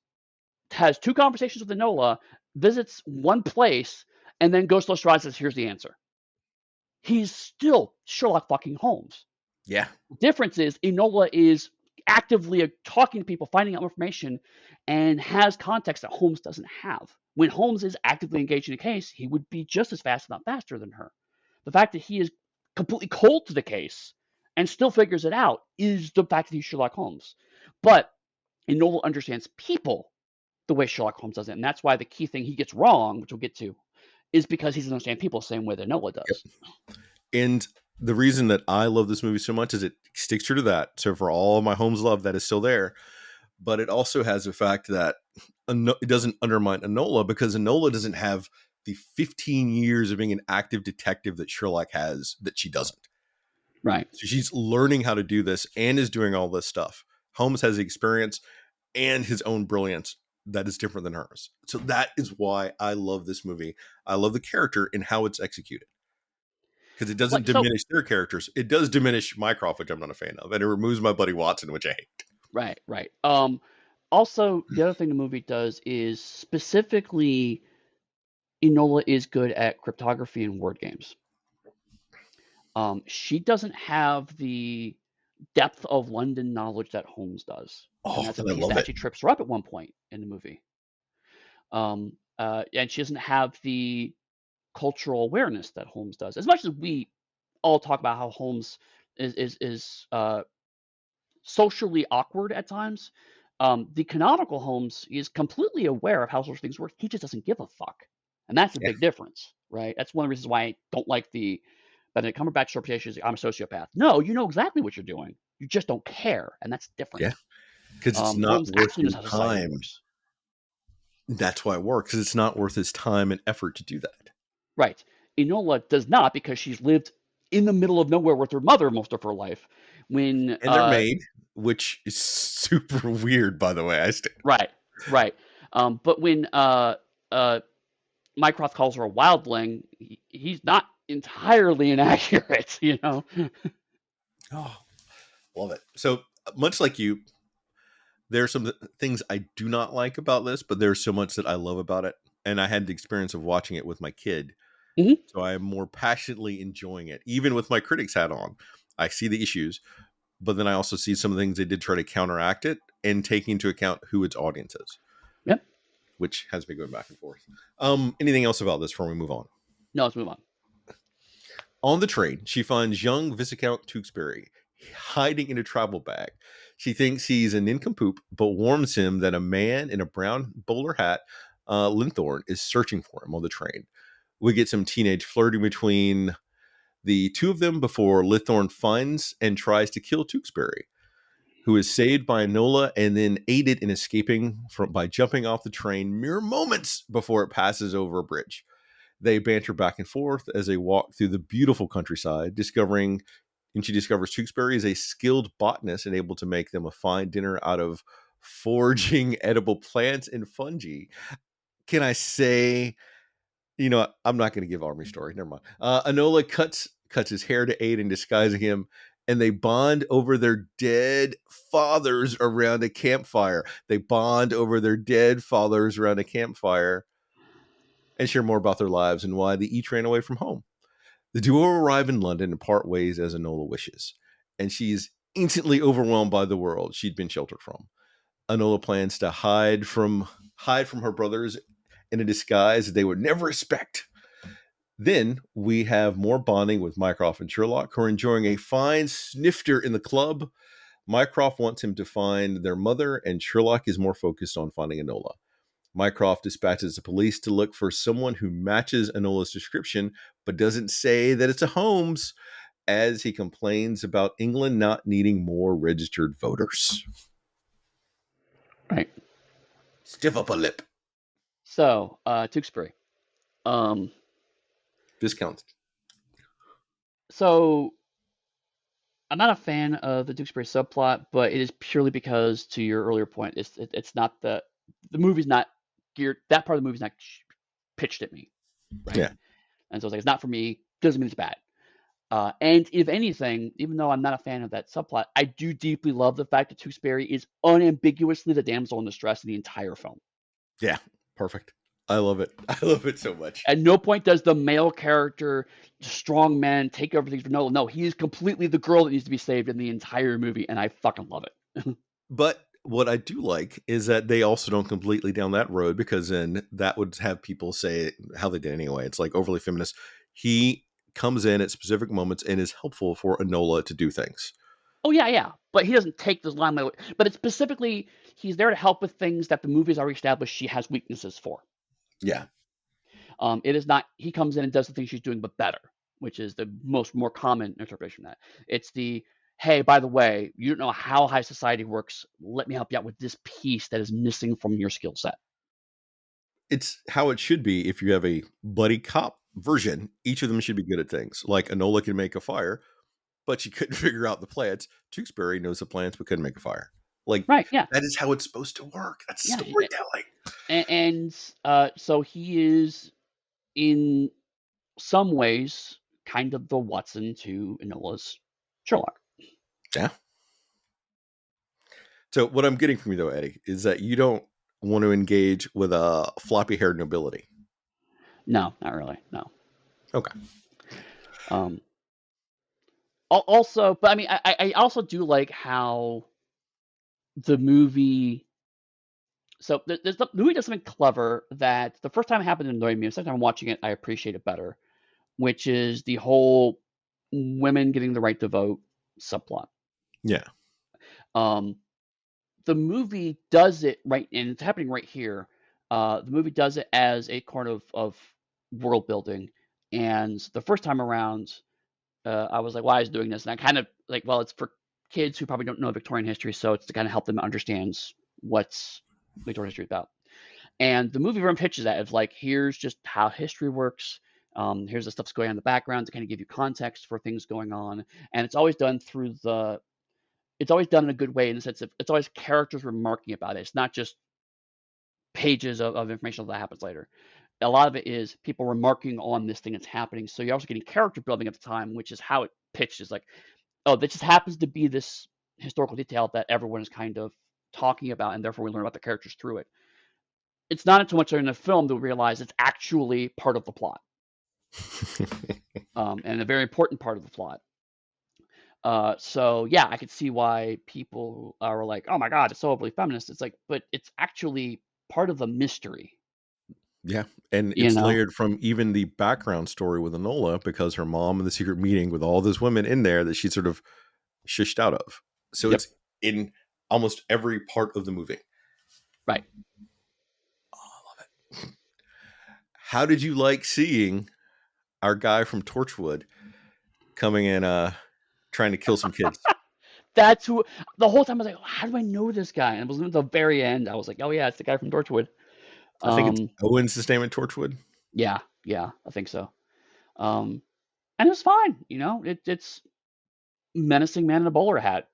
has two conversations with Enola, visits one place, and then goes to Lestrade and says, "Here's the answer." He's still Sherlock fucking Holmes. Yeah. The difference is Enola is actively talking to people, finding out information, and has context that Holmes doesn't have. When Holmes is actively engaged in a case, he would be just as fast, if not faster, than her. The fact that he is completely cold to the case and still figures it out is the fact that he's Sherlock Holmes. But Enola understands people the way Sherlock Holmes does it. And that's why the key thing he gets wrong, which we'll get to, is because he doesn't understand people the same way that Noah Yep. does. And the reason that I love this movie so much is it sticks true to that. So for all of my Holmes love, that is still there. But it also has the fact that it doesn't undermine Enola, because Enola doesn't have the 15 years of being an active detective that Sherlock has, that she doesn't. Right. So she's learning how to do this and is doing all this stuff. Holmes has the experience and his own brilliance that is different than hers. So that is why I love this movie. I love the character and how it's executed, because it doesn't Like so. diminish their characters. It does diminish Mycroft, which I'm not a fan of, and it removes my buddy Watson, which I hate. Right. Right. Also, the other thing the movie does is specifically Enola is good at cryptography and word games. She doesn't have the depth of London knowledge that Holmes does, and Oh, that's a but I piece love that it. actually trips her up at one point in the movie. And she doesn't have the cultural awareness that Holmes does. As much as we all talk about how Holmes is socially awkward at times, the canonical Holmes is completely aware of how social things work. He just doesn't give a fuck, and that's a Yeah, big difference, right? That's one of the reasons why I don't like the Benedict Cumberbatch interpretation. I'm a sociopath. No, you know exactly what you're doing. You just don't care, and that's yeah, different. because it's not Holmes worth actually knows his how society time. works. That's why it works, because it's not worth his time and effort to do that. Right. Enola does not because she's lived in the middle of nowhere with her mother most of her life. When And they're made, which is super weird, by the way. right, right. But when Mycroft calls her a wildling, he's not entirely inaccurate, you know. Oh, love it. So much like you, there are some things I do not like about this, but there's so much that I love about it. And I had the experience of watching it with my kid. Mhm. So I am more passionately enjoying it, even with my critics hat on. I see the issues, but then I also see some of the things they did try to counteract it and take into account who its audience is, Yep. which has me going back and forth. Anything else about this before we move on? No, let's move on. On the train, she finds young Viscount Tewkesbury hiding in a travel bag. She thinks he's a nincompoop, but warns him that a man in a brown bowler hat, Linthorne, is searching for him on the train. We get some teenage flirting between the two of them before Linthorne finds and tries to kill Tewkesbury, who is saved by Enola and then aided in escaping by jumping off the train mere moments before it passes over a bridge. They banter back and forth as they walk through the beautiful countryside, and she discovers Tewkesbury is a skilled botanist and able to make them a fine dinner out of foraging edible plants and fungi. Can I say, I'm not going to give Army story. Never mind. Enola cuts his hair to aid in disguising him, and they bond over their dead fathers around a campfire. They bond over their dead fathers around a campfire and share more about their lives and why they each ran away from home. The duo arrive in London and part ways as Enola wishes, and she's instantly overwhelmed by the world she'd been sheltered from. Enola plans to hide from her brothers in a disguise they would never expect. Then we have more bonding with Mycroft and Sherlock, who are enjoying a fine snifter in the club. Mycroft wants him to find their mother, and Sherlock is more focused on finding Enola. Mycroft dispatches the police to look for someone who matches Enola's description, but doesn't say that it's a Holmes, as he complains about England not needing more registered voters. Right. Stiff upper lip. So, Tewksbury. Um, Discount. so I'm not a fan of the Tewksbury subplot, but it is purely because, to your earlier point, it's not the movie's not geared. That part of the movie's not pitched at me, right? Yeah. And so it's like it's not for me. Doesn't mean it's bad. And if anything, even though I'm not a fan of that subplot, I do deeply love the fact that Tewksbury is unambiguously the damsel in distress in the entire film. Yeah. Perfect. I love it. I love it so much. At no point does the male character, strong man, take over things. No, he is completely the girl that needs to be saved in the entire movie, and I fucking love it. But what I do like is that they also don't completely down that road, because then that would have people say how they did anyway. It's like overly feminist. He comes in at specific moments and is helpful for Enola to do things. Oh yeah, but he doesn't take this limelight. But it's specifically he's there to help with things that the movie's already established she has weaknesses for. Yeah. It is not he comes in and does the things she's doing but better, which is the more common interpretation of that. It's the hey, by the way, you don't know how high society works. Let me help you out with this piece that is missing from your skill set. It's how it should be if you have a buddy cop version. Each of them should be good at things. Like Enola can make a fire, but she couldn't figure out the plants. Tewksbury knows the plants but couldn't make a fire. Like, Right? Yeah, that is how it's supposed to work. That's yeah. storytelling. And so he is in some ways kind of the Watson to Enola's Sherlock. Yeah. So what I'm getting from you though, Eddie, is that you don't want to engage with a floppy haired nobility. No, not really. No. Okay. Um, Also, but I mean, I also do like how the movie. So the movie does something clever that the first time it happened to annoy me. The second time watching it, I appreciate it better, which is the whole women getting the right to vote subplot. Yeah. Um, the movie does it right, and it's happening right here. The movie does it as a kind of world building, and the first time around, I was like, why is it doing this? And I kind of like, well, it's for kids who probably don't know Victorian history, so it's to kind of help them understand what's Victorian history about. And the movie room pitches that of like, here's just how history works. Here's the stuff's going on in the background to kind of give you context for things going on, and it's always done through the. It's always done in a good way in the sense of it's always characters remarking about it. It's not just pages of information that happens later. A lot of it is people remarking on this thing that's happening. So you're also getting character building at the time, which is how it pitches. Like, oh, that just happens to be this historical detail that everyone is kind of talking about, and therefore we learn about the characters through it. It's not until much in the film that we realize it's actually part of the plot, and a very important part of the plot. So yeah, I could see why people are like, "Oh my God, it's so overly feminist." It's like, but it's actually part of the mystery, Yeah. And you it's know? layered from even the background story with Enola, because her mom and the secret meeting with all those women in there that she sort of shushed out of. So Yep, it's in almost every part of the movie. right. Oh, I love it. How did you like seeing our guy from Torchwood coming in trying to kill some kids? That's who. The whole time I was like, "How do I know this guy?" And it was at the very end. I was like, "Oh yeah, it's the guy from Torchwood." I think it's Um, Owen's his name in Torchwood. yeah, I think so. Um, and it's fine, you know. It's menacing man in a bowler hat.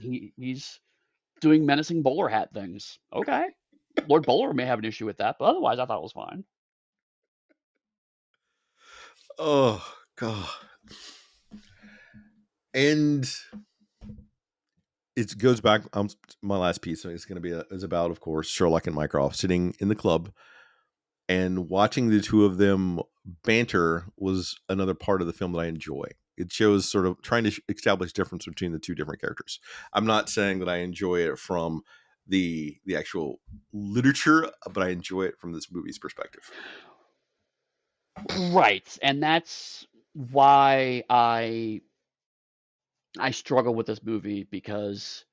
He's doing menacing bowler hat things. Okay, Lord Bowler may have an issue with that, but otherwise, I thought it was fine. Oh god. And it goes back. My last piece is going to be is about, of course, Sherlock and Mycroft sitting in the club and watching the two of them banter was another part of the film that I enjoy. It shows sort of trying to establish difference between the two different characters. I'm not saying that I enjoy it from the actual literature, but I enjoy it from this movie's perspective. Right, and that's why I struggle with this movie because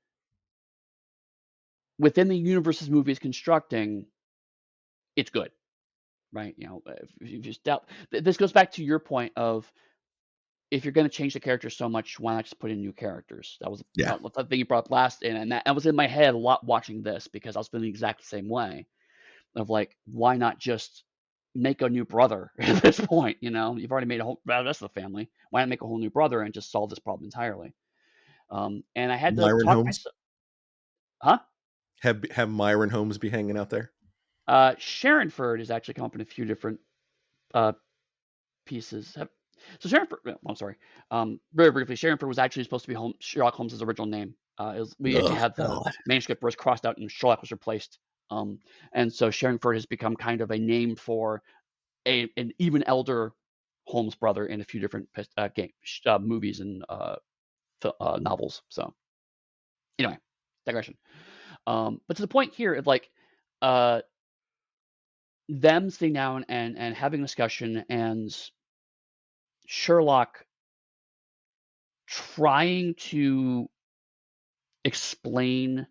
within the universe this movie is constructing, it's good, right? You know, if you just doubt. This goes back to your point of if you're going to change the characters so much, why not just put in new characters? That was Yeah. the thing you brought up last, and that was in my head a lot watching this because I was feeling the exact same way of like, why not just make a new brother at this point? You know, you've already made a whole the rest of the family. Why not make a whole new brother and just solve this problem entirely? And I had to Myron talk Holmes. myself, huh? Have Myron Holmes be hanging out there? Sharonford has actually come up in a few different uh, pieces. So Sharonford, well, I'm sorry. Very briefly, Sharonford was actually supposed to be Sherlock Holmes' original name. We actually Oh had the God. manuscript was crossed out and Sherlock was replaced. And so Sharonford has become kind of a name for an even elder Holmes brother in a few different movies and novels. So anyway, digression. But to the point here, of like uh, them sitting down and having a discussion and Sherlock trying to explain,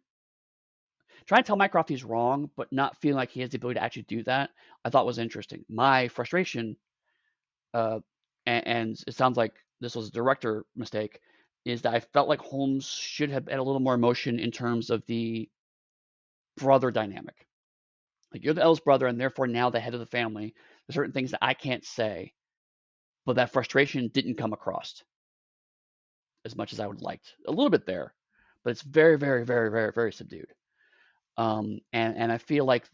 trying to tell Mycroft he's wrong, but not feeling like he has the ability to actually do that, I thought was interesting. My frustration, uh, and it sounds like this was a director mistake, is that I felt like Holmes should have had a little more emotion in terms of the brother dynamic. Like you're the eldest brother, and therefore now the head of the family. There's certain things that I can't say, but that frustration didn't come across as much as I would liked. A little bit there, but it's very, very, very, very, very subdued. And I feel like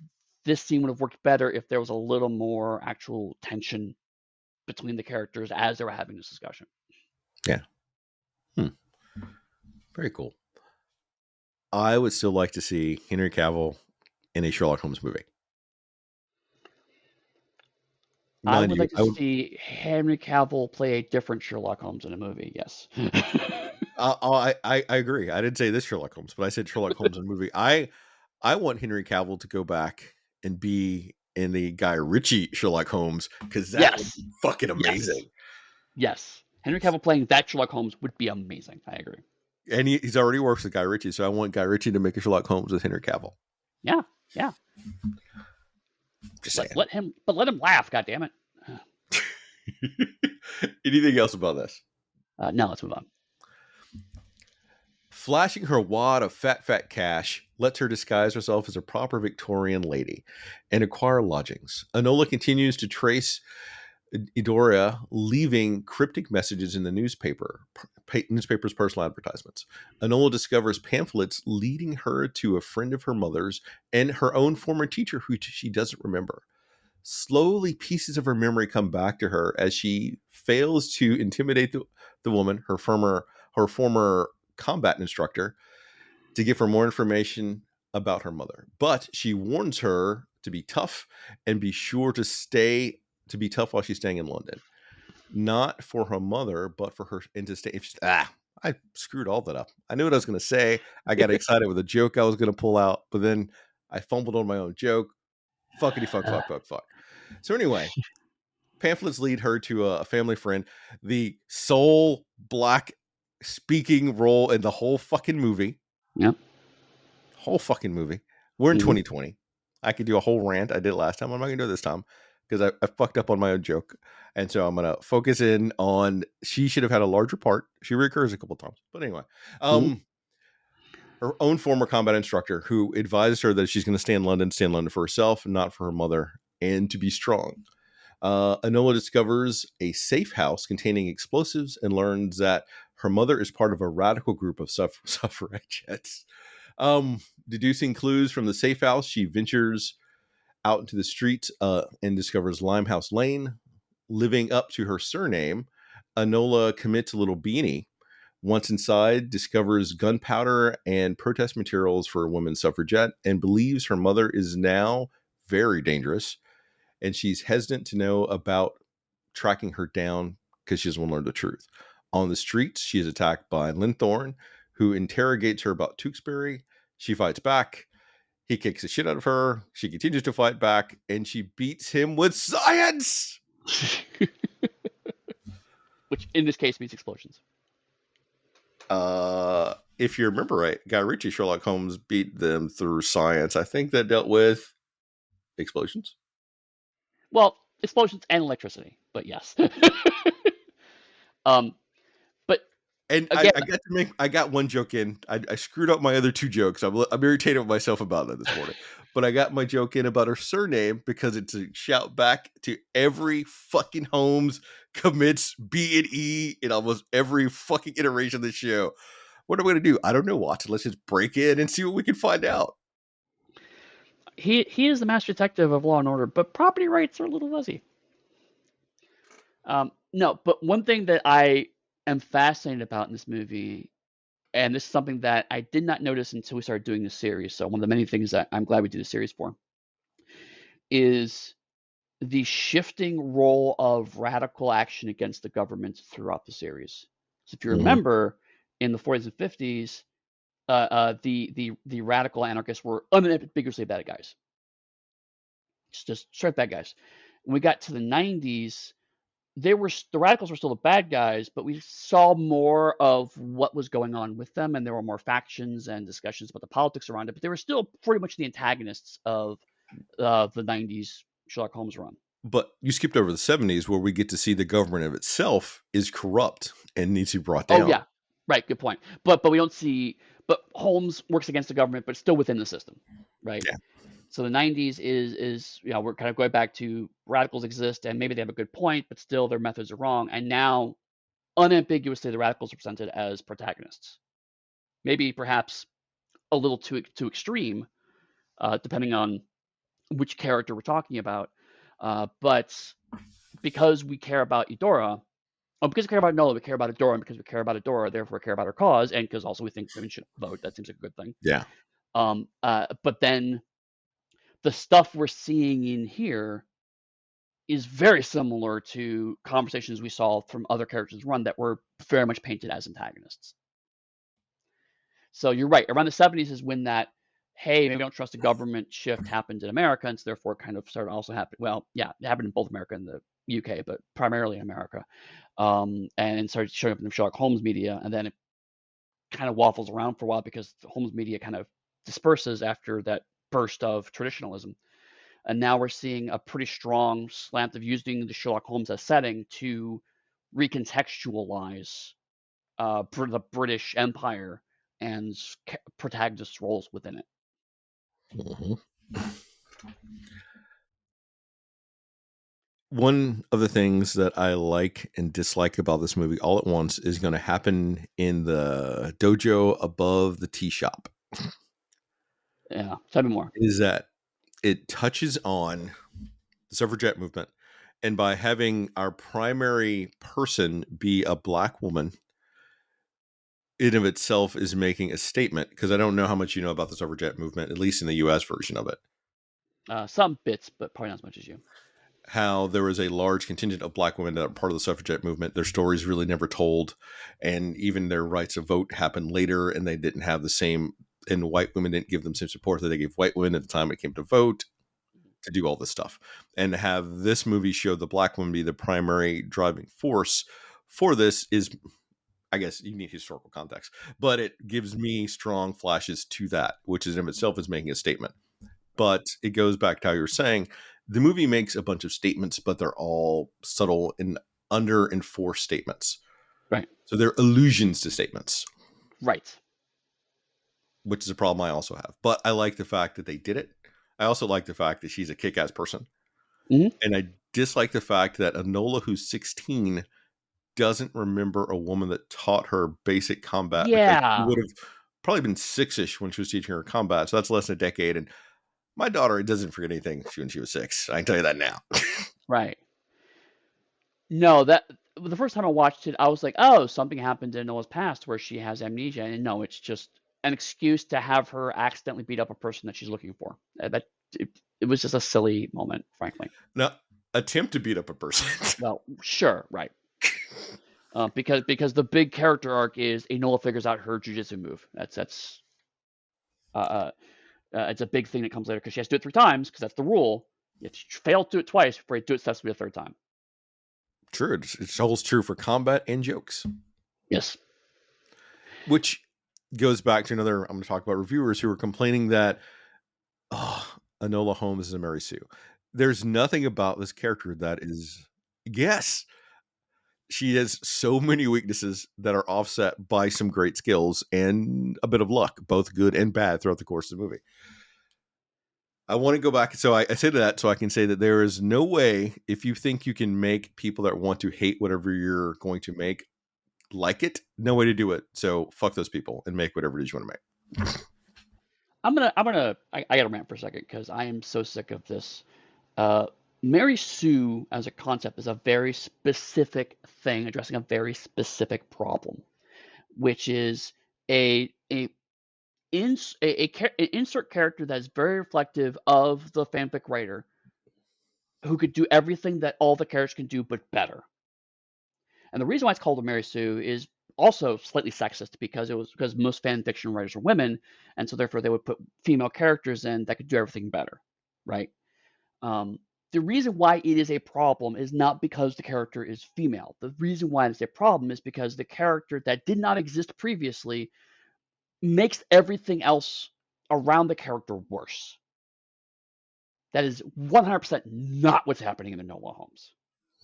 this scene would have worked better if there was a little more actual tension between the characters as they were having this discussion. Yeah. Hmm. Very cool. I would still like to see Henry Cavill in a Sherlock Holmes movie. I Mind would you, like to I would. see Henry Cavill play a different Sherlock Holmes in a movie. Yes. I agree. I didn't say this Sherlock Holmes, but I said Sherlock Holmes in a movie. I want Henry Cavill to go back and be in the Guy Ritchie Sherlock Holmes because that would Yes. be fucking Yes. amazing. Yes. Henry Cavill playing that Sherlock Holmes would be amazing. I agree. And he's already works with Guy Ritchie, so I want Guy Ritchie to make a Sherlock Holmes with Henry Cavill. Yeah. Yeah. Just Let saying. let him, but let him laugh. God damn it. Anything else about this? No, let's move on. Flashing her wad of fat cash lets her disguise herself as a proper Victorian lady and acquire lodgings. Enola continues to trace Edoria, leaving cryptic messages in the newspaper's personal advertisements. Enola discovers pamphlets leading her to a friend of her mother's and her own former teacher who she doesn't remember. Slowly, pieces of her memory come back to her as she fails to intimidate the woman, her former combat instructor, to give her more information about her mother. But she warns her to be tough and be sure to be tough while she's staying in London. Not for her mother, but for her and to stay. I screwed all that up. I knew what I was going to say. I got excited with a joke I was going to pull out, but then I fumbled on my own joke. Fuckity fuck Uh, fuck fuck fuck. So anyway, pamphlets lead her to a family friend, the sole black speaking role in the whole fucking movie. yeah. Whole fucking movie. We're in Hmm. 2020. I could do a whole rant. I did it last time. I'm not gonna do it this time because I fucked up on my own joke. And so I'm gonna focus in on she should have had a larger part. She recurs a couple times. But anyway, Hmm. her own former combat instructor who advises her that she's gonna stay in London for herself, not for her mother, and to be strong. Enola discovers a safe house containing explosives and learns that her mother is part of a radical group of suffragettes. Deducing clues from the safe house, she ventures out into the streets and discovers Limehouse Lane. Living up to her surname, Enola commits a little beanie. Once inside, discovers gunpowder and protest materials for a women's suffragette and believes her mother is now very dangerous. And she's hesitant to know about tracking her down because she doesn't want to learn the truth. On the streets, she is attacked by Linthorn, who interrogates her about Tewksbury. She fights back. He kicks the shit out of her. She continues to fight back, and she beats him with science. Which in this case means explosions. If you remember right, Guy Ritchie Sherlock Holmes beat them through science. I think that dealt with explosions. Well, explosions and electricity, but yes. Um, but And again, I got one joke in. I screwed up my other two jokes. I'm irritated with myself about that this morning. But I got my joke in about her surname because it's a shout back to every fucking Holmes commits B and E in almost every fucking iteration of the show. What am I gonna do? I don't know, Watson. Let's just break in and see what we can find out. he is the master detective of Law and Order, but property rights are a little fuzzy. No, but one thing that I am fascinated about in this movie, and this is something that I did not notice until we started doing this series. So one of the many things that I'm glad we did the series for is the shifting role of radical action against the government throughout the series. So if you Mhm. remember, in the 40s and 50s, the radical anarchists were unambiguously bad guys, just straight bad guys. When we got to the 90s, the radicals were still the bad guys, but we saw more of what was going on with them, and there were more factions and discussions about the politics around it. But they were still pretty much the antagonists of the '90s Sherlock Holmes run. But you skipped over the 70s where we get to see the government of itself is corrupt and needs to be brought Oh down. yeah, right. Good point. But we don't see. But Holmes works against the government, but still within the system, right? Yeah. So the '90s is we're kind of going back to radicals exist, and maybe they have a good point, but still their methods are wrong. And now unambiguously the radicals are presented as protagonists. Maybe perhaps a little too extreme, depending on which character we're talking about. But because we care about Eudora, because we care about Nola, we care about Eudora, and because we care about Eudora, therefore we care about her cause, and because also we think women should vote. That seems like a good thing. Yeah. But then the stuff we're seeing in here is very similar to conversations we saw from other characters run that were very much painted as antagonists. So you're right. Around the 70s is when that, hey, maybe we don't trust the government shift happened in America, and so therefore it kind of started also happening. Well, yeah, it happened in both America and the UK, but primarily in America. And started showing up in the Sherlock Holmes media, and then it kind of waffles around for a while because the Holmes media kind of disperses after that burst of traditionalism. And now we're seeing a pretty strong slant of using the Sherlock Holmes as setting to recontextualize the British Empire and protagonist roles within it. Mhm. One of the things that I like and dislike about this movie all at once is going to happen in the dojo above the tea shop Yeah, tell me more. is that it touches on the suffragette movement. And by having our primary person be a black woman, in of itself is making a statement because I don't know how much you know about the suffragette movement, at least in the US version of it. Some bits, but probably not as much as you. How there was a large contingent of black women that are part of the suffragette movement. Their stories really never told, and even their rights to vote happened later, and they didn't have the same. And white women didn't give them the same support that they gave white women at the time it came to vote to do all this stuff. And to have this movie show the black woman be the primary driving force for this is, I guess you need historical context, but it gives me strong flashes to that, which is in itself is making a statement. But it goes back to how you're saying the movie makes a bunch of statements, but they're all subtle and under enforced statements. Right, So they're allusions to statements, right. which is a problem I also have. But I like the fact that they did it. I also like the fact that she's a kick ass person. Hmm. And I dislike the fact that Enola, who's 16, doesn't remember a woman that taught her basic combat because she Yeah, would have probably been 6-ish when she was teaching her combat. So that's less than a decade. And my daughter doesn't forget anything when she was 6. I can tell you that now. right. No, that the first time I watched it, I was like, oh, something happened in Noah's past where she has amnesia, and no, it's just an excuse to have her accidentally beat up a person that she's looking for. It was just a silly moment, frankly. Now, attempt to beat up a person. Well, sure, right. Because the big character arc is Enola figures out her jujitsu move. That's uh, uh, it's a big thing that comes later because she has to do it 3 times because that's the rule. You have to fail to do it twice before you do it successfully a third time. True. It holds true for combat and jokes, Yes. which goes back to another. I'm going to talk about reviewers who are complaining that, oh, Enola Holmes is a Mary Sue. There's nothing about this character that is, yes, She has so many weaknesses that are offset by some great skills and a bit of luck, both good and bad, throughout the course of the movie. I want to go back. So I say that so I can say that there is no way, if you think you can make people that want to hate whatever you're going to make like it, no way to do it. So fuck those people and make whatever it is you want to make. I gotta rant for a second because I am so sick of this. Uh, Mary Sue as a concept is a very specific thing addressing a very specific problem, which is a an insert character that is very reflective of the fanfic writer who could do everything that all the characters can do but better. And the reason why it's called a Mary Sue is also slightly sexist because most fan fiction writers are women, and so therefore they would put female characters in that could do everything better, right? Um, the reason why it is a problem is not because the character is female. The reason why it's a problem is because the character that did not exist previously makes everything else around the character worse. That is 100% not what's happening in Enola Holmes.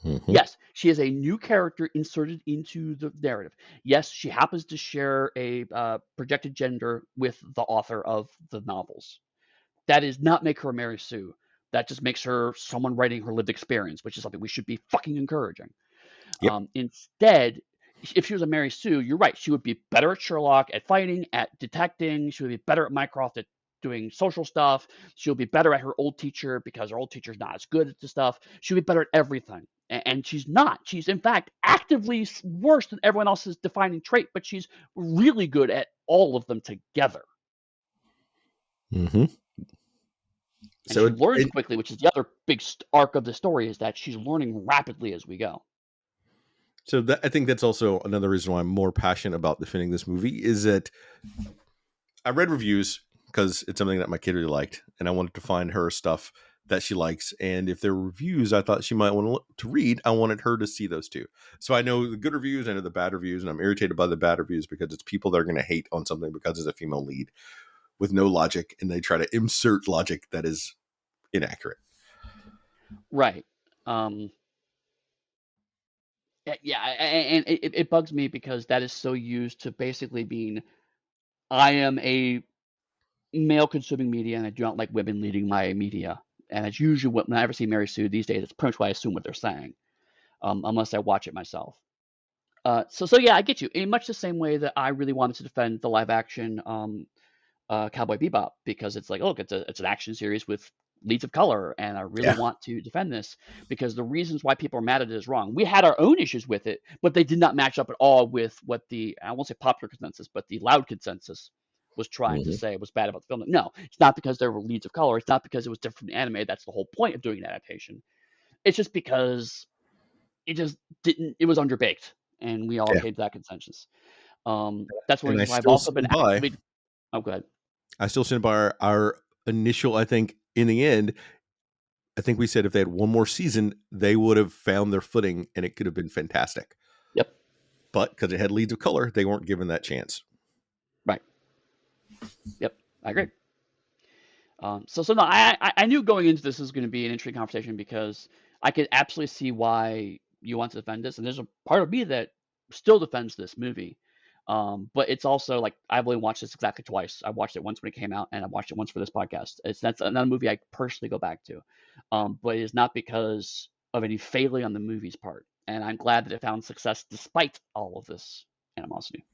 Mm-hmm. Yes, she is a new character inserted into the narrative. Yes, she happens to share a projected gender with the author of the novels. That does not make her a Mary Sue. That just makes her someone writing her lived experience, which is something we should be fucking encouraging. Yep. Instead, if she was a Mary Sue, you're right. She would be better at Sherlock, at fighting, at detecting. She would be better at Mycroft at doing social stuff. She'll be better at her old teacher because her old teacher's not as good at the stuff. She'll be better at everything. And she's not. She's, in fact, actively worse than everyone else's defining trait, but she's really good at all of them together. Mm-hmm. And she learns quickly, which is the other big arc of the story, is that she's learning rapidly as we go. So I think that's also another reason why I'm more passionate about defending this movie is that I read reviews because it's something that my kid really liked, and I wanted to find her stuff that she likes. And if there were reviews I thought she might want to read, I wanted her to see those too. So I know the good reviews, I know the bad reviews, and I'm irritated by the bad reviews because it's people that are going to hate on something because it's a female lead with no logic, and they try to insert logic that is inaccurate. Right. Yeah, and it bugs me because that is so used to basically mean I am a male consuming media and I do not like women leading my media. And it's usually when I ever see Mary Sue these days, it's pretty much what I assume what they're saying, unless I watch it myself. So yeah, I get you. In much the same way that I really wanted to defend the live action Cowboy Bebop because it's like, look, it's an action series with leads of color, and I really want to defend this because the reasons why people are mad at it is wrong. We had our own issues with it, but they did not match up at all with what I won't say popular consensus, but the loud consensus was trying to say was bad about the film. No, it's not because there were leads of color. It's not because it was different from the anime. That's the whole point of doing an adaptation. It's just because it just didn't. It was underbaked, and we all came to that consensus. That's one reason why I've also been actively. Oh, go ahead. I still stand by our initial. I think in the end, I think we said if they had one more season, they would have found their footing, and it could have been fantastic. Yep. But because it had leads of color, they weren't given that chance. Right. Yep. I agree. So no, I knew going into this was going to be an interesting conversation because I could absolutely see why you want to defend this, and there's a part of me that still defends this movie. But it's also like I've only watched this exactly twice. I watched it once when it came out, and I watched it once for this podcast. That's another movie I personally go back to, but it is not because of any failing on the movie's part. And I'm glad that it found success despite all of this animosity.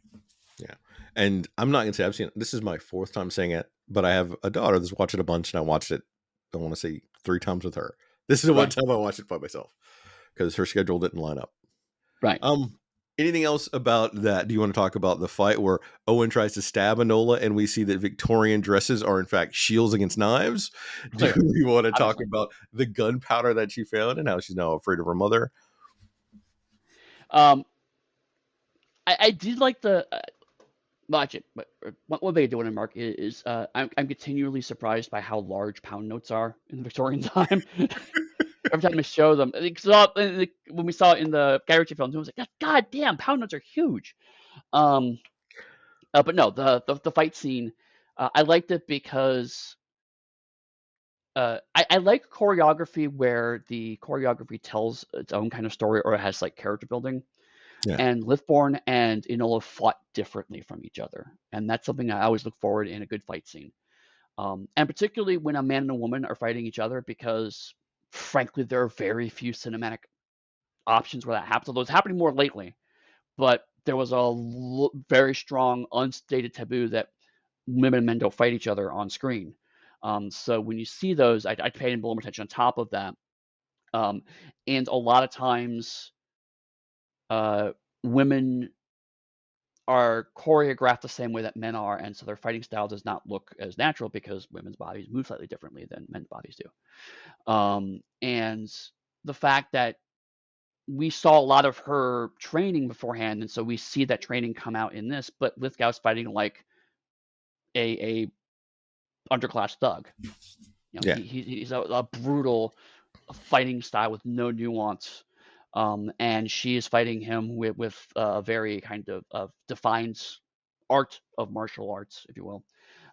Yeah. And I'm not going to say I've seen it. This is my fourth time saying it, but I have a daughter that's watched it a bunch, and I watched it, I want to say 3 times with her. This is the one time I watched it by myself because her schedule didn't line up. Right. Anything else about that? Do you want to talk about the fight where Owen tries to stab Enola and we see that Victorian dresses are in fact shields against knives? Do we want to talk about the gunpowder that she found and how she's now afraid of her mother? I did like the logic, but one thing I do want to remark is I'm continually surprised by how large pound notes are in the Victorian time. Every time I show them, when we saw it in the Guy Ritchie films, I was like, God damn, pound notes are huge. But no, the fight scene, I liked it because I like choreography where the choreography tells its own kind of story or it has like character building. Yeah. And Lithborn and Enola fought differently from each other, and that's something I always look forward in a good fight scene. And particularly when a man and a woman are fighting each other, because frankly, there are very few cinematic options where that happens. Although it's happening more lately, but there was a very strong unstated taboo that women and men don't fight each other on screen. So when you see those, I pay a little more attention on top of that. Um, and a lot of times, uh, women are choreographed the same way that men are, and so their fighting style does not look as natural because women's bodies move slightly differently than men's bodies do. And the fact that we saw a lot of her training beforehand, and so we see that training come out in this, but Lithgow's fighting like a underclass thug. Yeah. He's a brutal fighting style with no nuance. And she is fighting him with a very kind of defined art of martial arts, if you will.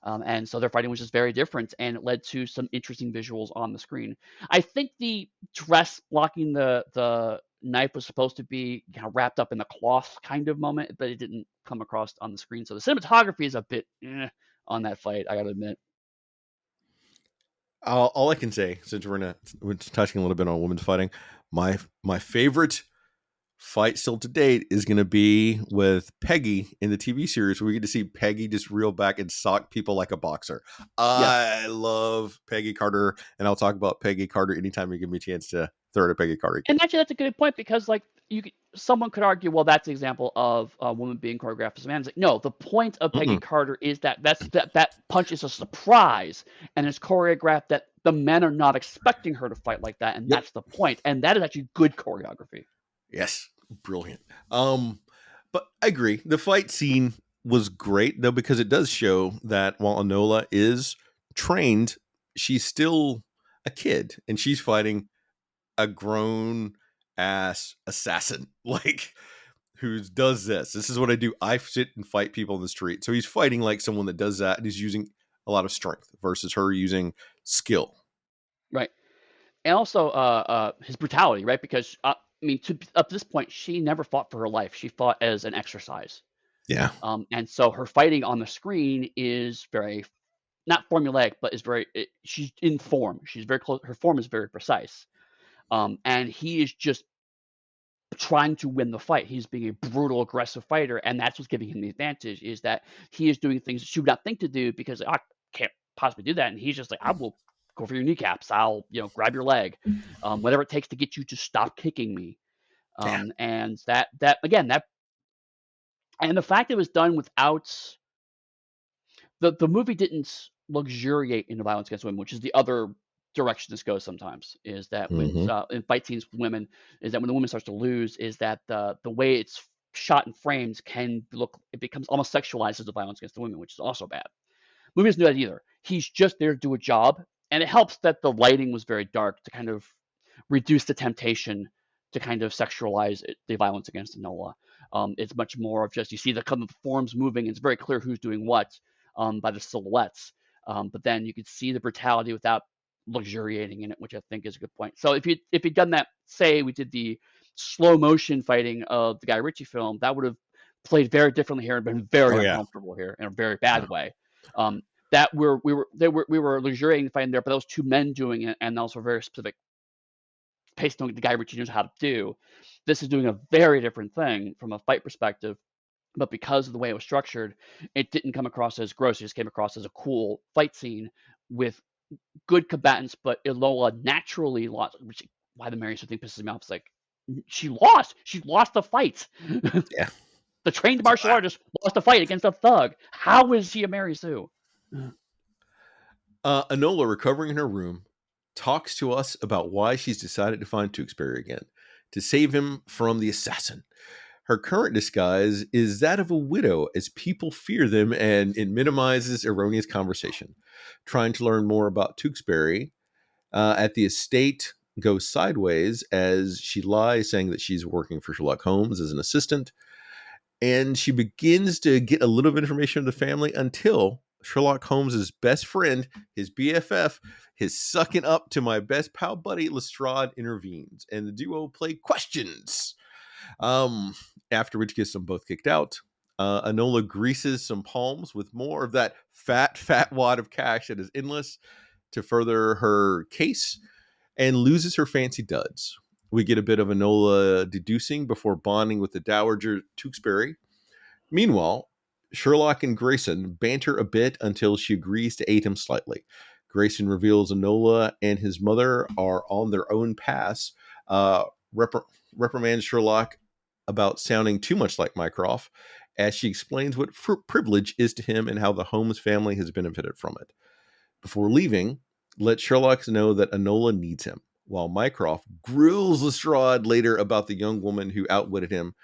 And so their fighting was just very different, and it led to some interesting visuals on the screen. I think the dress blocking the knife was supposed to be kind of wrapped up in the cloth kind of moment, but it didn't come across on the screen. So the cinematography is a bit on that fight, I gotta admit. All I can say, since we're touching a little bit on women's fighting, my favorite fight still to date is going to be with Peggy in the TV series, where we get to see Peggy just reel back and sock people like a boxer. Yeah. I love Peggy Carter, and I'll talk about Peggy Carter anytime you give me a chance to throw to Peggy Carter again. And actually, that's a good point because, like, someone could argue, well, that's an example of a woman being choreographed as a man. It's like, no, the point of Peggy Mm-mm. Carter is that punch is a surprise and it's choreographed that the men are not expecting her to fight like that, and Yep. that's the point. And that is actually good choreography. Yes. Brilliant. But I agree. The fight scene was great though, because it does show that while Enola is trained, she's still a kid and she's fighting a grown ass assassin. Like, who does this? This is what I do. I sit and fight people in the street. So he's fighting like someone that does that, and he's using a lot of strength versus her using skill. Right. And also his brutality, right? Because I mean, up to this point, she never fought for her life. She fought as an exercise. Yeah. And so her fighting on the screen is very not formulaic, but is she's in form. She's very close. Her form is very precise. And he is just trying to win the fight. He's being a brutal, aggressive fighter, and that's what's giving him the advantage. Is that he is doing things that she would not think to do because I can't possibly do that, and he's just like, I will go for your kneecaps. I'll grab your leg, whatever it takes to get you to stop kicking me. Yeah. And that again that and the fact it was done without the movie didn't luxuriate into violence against women, which is the other direction this goes sometimes. Is that when Mm-hmm. in fight scenes with women, is that when the woman starts to lose, is that the way it's shot and framed can look it becomes almost sexualized as the violence against the women, which is also bad. Movie doesn't do that either. He's just there to do a job, and it helps that the lighting was very dark to kind of reduce the temptation to kind of sexualize the violence against Enola. It's much more of just you see the kind of forms moving, and it's very clear who's doing what by the silhouettes. But then you could see the brutality without luxuriating in it, which I think is a good point. So if you'd done that, say we did the slow motion fighting of the Guy Ritchie film, that would have played very differently here and been very Oh yeah. uncomfortable here in a very Yeah. bad way. That we were luxuriating fighting there, but those two men doing it, and also very specific based on what the Guy Ritchie knows how to do. This is doing a very different thing from a fight perspective, but because of the way it was structured, it didn't come across as gross. It just came across as a cool fight scene with good combatants, but Ilola naturally lost, which why the Mary Sue thing pisses me off. It's like she lost. She lost the fight. Yeah. The trained So, martial artist lost a fight against a thug. How is she a Mary Sue? Enola, recovering in her room, talks to us about why she's decided to find Tewksbury again to save him from the assassin. Her current disguise is that of a widow, as people fear them, and it minimizes erroneous conversation. Trying to learn more about Tewksbury at the estate goes sideways as she lies, saying that she's working for Sherlock Holmes as an assistant. And she begins to get a little of information of the family until Sherlock Holmes's best friend, his BFF, his sucking up to my best pal buddy Lestrade intervenes, and the duo play questions. Um, After which gets them both kicked out. Enola greases some palms with more of that fat wad of cash that is endless to further her case and loses her fancy duds. We get a bit of Enola deducing before bonding with the Dowager Tewksbury. Meanwhile, Sherlock and Grayson banter a bit until she agrees to aid him slightly. Grayson reveals Enola and his mother are on their own paths, uh, reprimands Sherlock about sounding too much like Mycroft, as she explains what privilege is to him and how the Holmes family has benefited from it. Before leaving, let Sherlock know that Enola needs him, while Mycroft grills Lestrade later about the young woman who outwitted him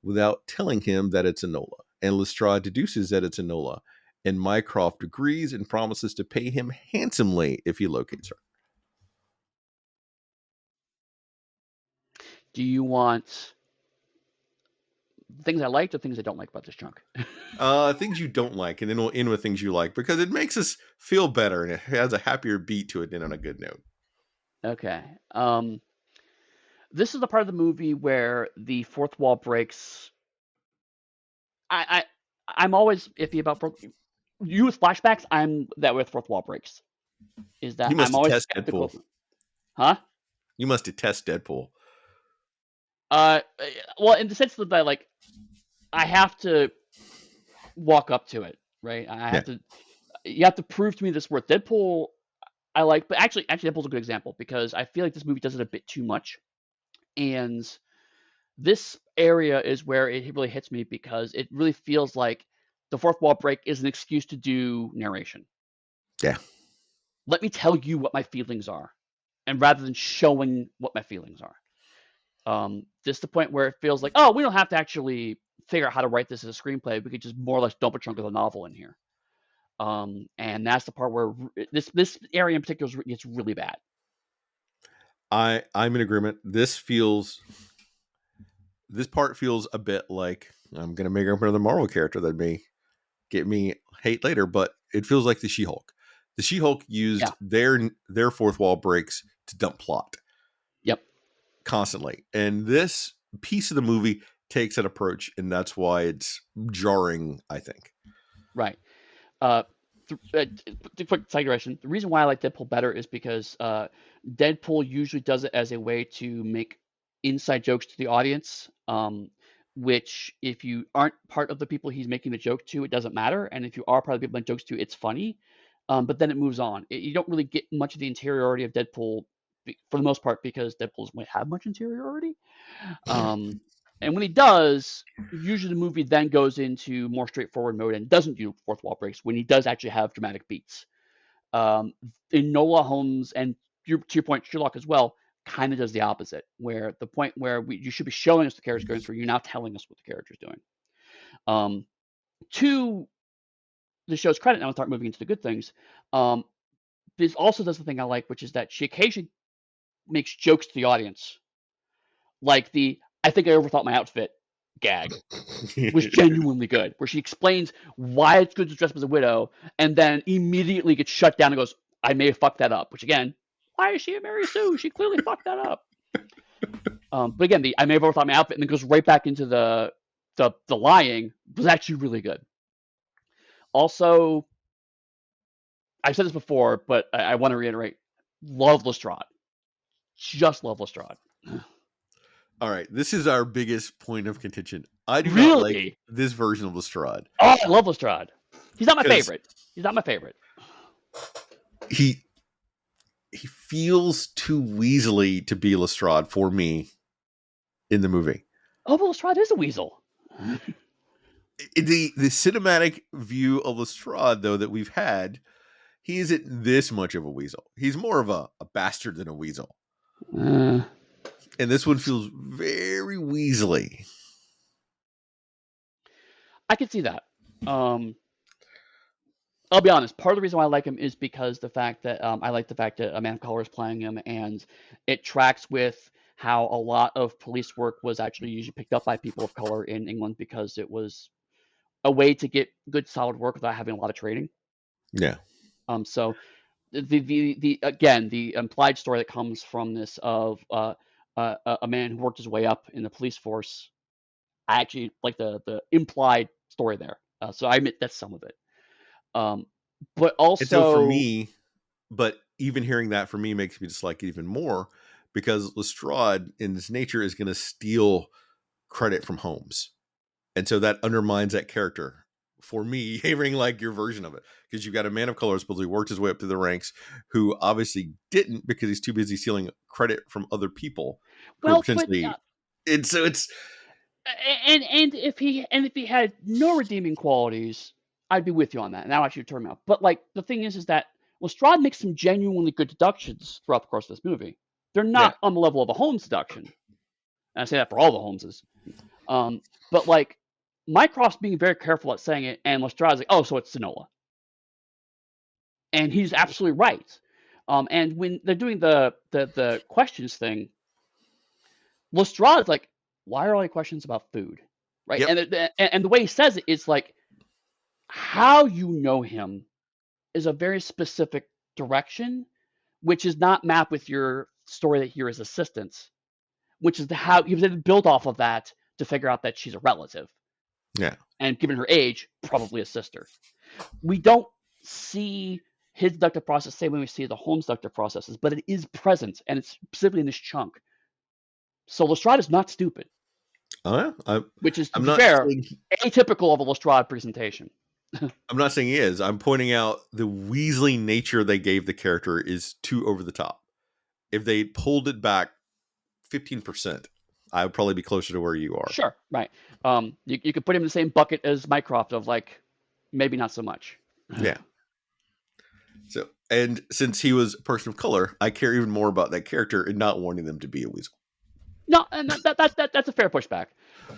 without telling him that it's Enola. And Lestrade deduces that it's Enola, and Mycroft agrees and promises to pay him handsomely if he locates her. Do you want things I liked or things I don't like about this chunk? Things you don't like, and then we'll end with things you like because it makes us feel better and it has a happier beat to it than on a good note. Okay. This is the part of the movie where the fourth wall breaks. I, I'm always iffy about you with flashbacks. I'm that way with fourth wall breaks. Is that You must I'm always detest skeptical. Deadpool. Huh? You must detest Deadpool. Uh, well, in the sense that I have to walk up to it, right? I Yeah. have to. You have to prove to me this worth. Deadpool, I like, but actually, Deadpool's a good example because I feel like this movie does it a bit too much, and this area is where it really hits me because it really feels like the fourth wall break is an excuse to do narration. Yeah. Let me tell you what my feelings are, and rather than showing what my feelings are. Just the point where it feels like, oh, we don't have to actually figure out how to write this as a screenplay. We could just more or less dump a chunk of the novel in here. And that's the part where this area in particular gets really bad. I'm in agreement. This part feels a bit like I'm gonna make up another Marvel character that may get me hate later, but it feels like the She-Hulk. The She-Hulk used Yeah. their fourth wall breaks to dump plot Yep. constantly. And this piece of the movie takes that approach, and that's why it's jarring, I think. Right. Uh, quick digression. The reason why I like Deadpool better is because Deadpool usually does it as a way to make inside jokes to the audience. Which, if you aren't part of the people he's making the joke to, it doesn't matter. And if you are part of the people that jokes to, it's funny. But then it moves on. You don't really get much of the interiority of Deadpool for the most part because Deadpool doesn't really have much interiority. And when he does, usually the movie then goes into more straightforward mode and doesn't do fourth wall breaks when he does actually have dramatic beats. Um, Enola Holmes and to your point, Sherlock as well, kind of does the opposite, where the point where you should be showing us the character's going through, you're now telling us what the character's doing. Um, to the show's credit, now we'll start moving into the good things. Um, this also does the thing I like, which is that she occasionally makes jokes to the audience, like the "I think I overthought my outfit" gag was genuinely good, where she explains why it's good to dress up as a widow, and then immediately gets shut down and goes, "I may have fucked that up." Which again, why is she a Mary Sue? She clearly fucked that up. But again, the "I may have overthought my outfit" and then goes right back into the lying was actually really good. Also, I've said this before, but I want to reiterate: love Lestrade, just love Lestrade. All right, this is our biggest point of contention. I do not like Really? this version of Lestrade Oh, I love Lestrade. He's not my because favorite. He's not my favorite. he he feels too weaselly to be Lestrade for me in the movie. Oh, but Lestrade is a weasel. The cinematic view of Lestrade, though, that we've had, he isn't this much of a weasel. He's more of a bastard than a weasel. Uh, And this one feels very weaselly. I can see that. I'll be honest. Part of the reason why I like him is because the fact that I like the fact that a man of color is playing him, and it tracks with how a lot of police work was actually usually picked up by people of color in England because it was a way to get good solid work without having a lot of training. Yeah. So the again the implied story that comes from this of a man who worked his way up in the police force. I actually like the implied story there. So I admit that's some of it. Um, but And so for also, me, but even hearing that for me makes me dislike it even more because Lestrade in his nature is going to steal credit from Holmes. And so that undermines that character for me, hearing like your version of it. Because you've got a man of color supposedly worked his way up through the ranks who obviously didn't because he's too busy stealing credit from other people who are well, but potentially. It's and if he had no redeeming qualities, I'd be with you on that, and that actually turn me off. But like the thing is that Lestrade makes some genuinely good deductions throughout the course of this movie. They're yeah. not on the level of a Holmes deduction, and I say that for all the Holmeses. Um, but like Mycroft's being very careful at saying it, and Lestrade's like, "Oh, so it's Enola," and he's absolutely right. And when they're doing the questions thing, Lestrade's like, "Why are all the questions about food?" Right? Yep. And the way he says it is like how you know him is a very specific direction, which is not mapped with your story that here is assistance, which is how he was able to build off of that to figure out that she's a relative. Yeah. And given her age, probably a sister. We don't see his deductive process the same way we see the Holmes deductive processes, but it is present, and it's specifically in this chunk. So Lestrade is not stupid, Oh, yeah. which is, to I'm be not fair, saying atypical of a Lestrade presentation. I'm not saying he is. I'm pointing out the Weasley nature they gave the character is too over the top. If they pulled it back 15%, I would probably be closer to where you are. Sure, right. You could put him in the same bucket as Mycroft of like maybe not so much. Yeah. So, and since he was a person of color, I care even more about that character and not wanting them to be a weasel. No, and that's a fair pushback.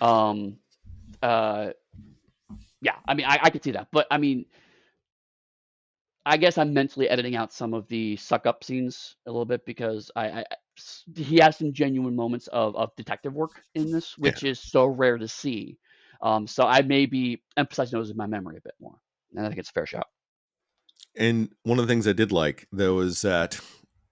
Um, uh, yeah, I mean, I could see that, but I mean, I guess I'm mentally editing out some of the suck up scenes a little bit because he has some genuine moments of detective work in this, Yeah. which is so rare to see. So I may be emphasizing those in my memory a bit more, and I think it's a fair shout. And one of the things I did like, though, is that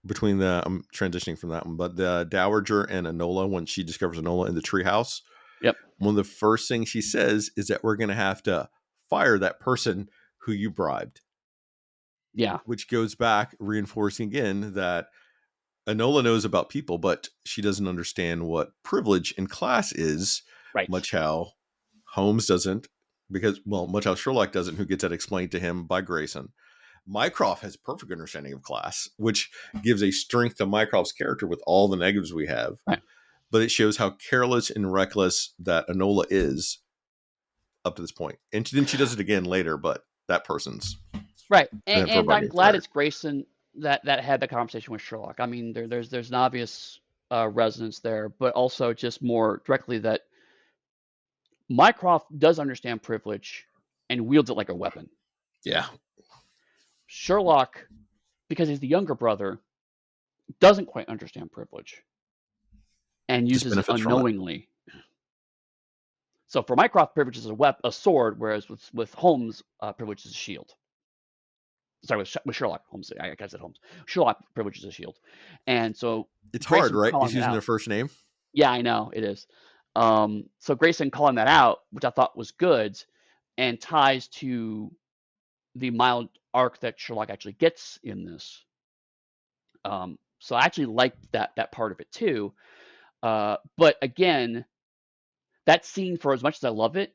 between I'm transitioning from that one, but the Dowager and Enola, when she discovers Enola in the treehouse, Yep. one of the first things she says is that we're going to have to fire that person who you bribed, Yeah. which goes back reinforcing again that Enola knows about people, but she doesn't understand what privilege in class is, Right. much how Holmes doesn't, because, well, much how Sherlock doesn't, who gets that explained to him by Grayson. Mycroft has perfect understanding of class, which gives a strength to Mycroft's character with all the negatives we have. Right. But it shows how careless and reckless that Enola is up to this point. And then she does it again later, but that person's Right, meant for and I'm everybody glad fired. it's Grayson that had the conversation with Sherlock. I mean, there's an obvious resonance there, but also just more directly that Mycroft does understand privilege and wields it like a weapon. Yeah. Sherlock, because he's the younger brother, doesn't quite understand privilege and Just uses it benefits from it. unknowingly. So for Mycroft, privilege is a sword, whereas with Holmes, privilege is a shield. Sorry, with Sherlock Holmes, I guess at Holmes, Sherlock privilege is a shield, and so It's hard, Grayson right? calling He's it using their out. first name. Yeah, I know it is. So Grayson calling that out, which I thought was good, and ties to the mild arc that Sherlock actually gets in this. So I actually liked that part of it too. But again, that scene, for as much as I love it,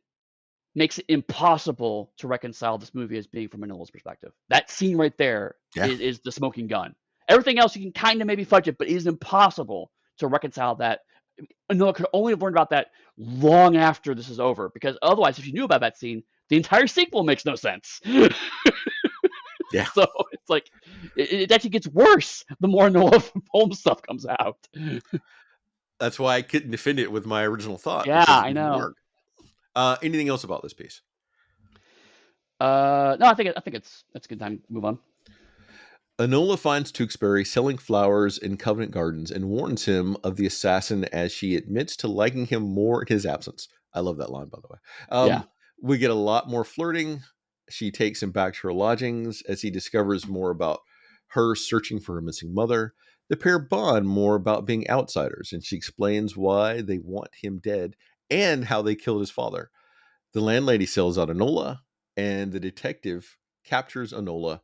makes it impossible to reconcile this movie as being from Manila's perspective. That scene right there Yeah. is the smoking gun. Everything else you can kind of maybe fudge it, but it is impossible to reconcile that. Manila could only have learned about that long after this is over, because otherwise, if you knew about that scene, the entire sequel makes no sense. Yeah. So it's like it actually gets worse the more Noah Holmes stuff comes out. That's why I couldn't defend it with my original thought Yeah, because it I didn't know. work. Anything else about this piece? No, I think it's a good time to move on. Enola finds Tewksbury selling flowers in Covent Gardens and warns him of the assassin as she admits to liking him more in his absence. I love that line, by the way. Yeah, We get a lot more flirting. She takes him back to her lodgings as he discovers more about her searching for her missing mother. The pair bond more about being outsiders, and she explains why they want him dead and how they killed his father. The landlady sells out Enola, and the detective captures Enola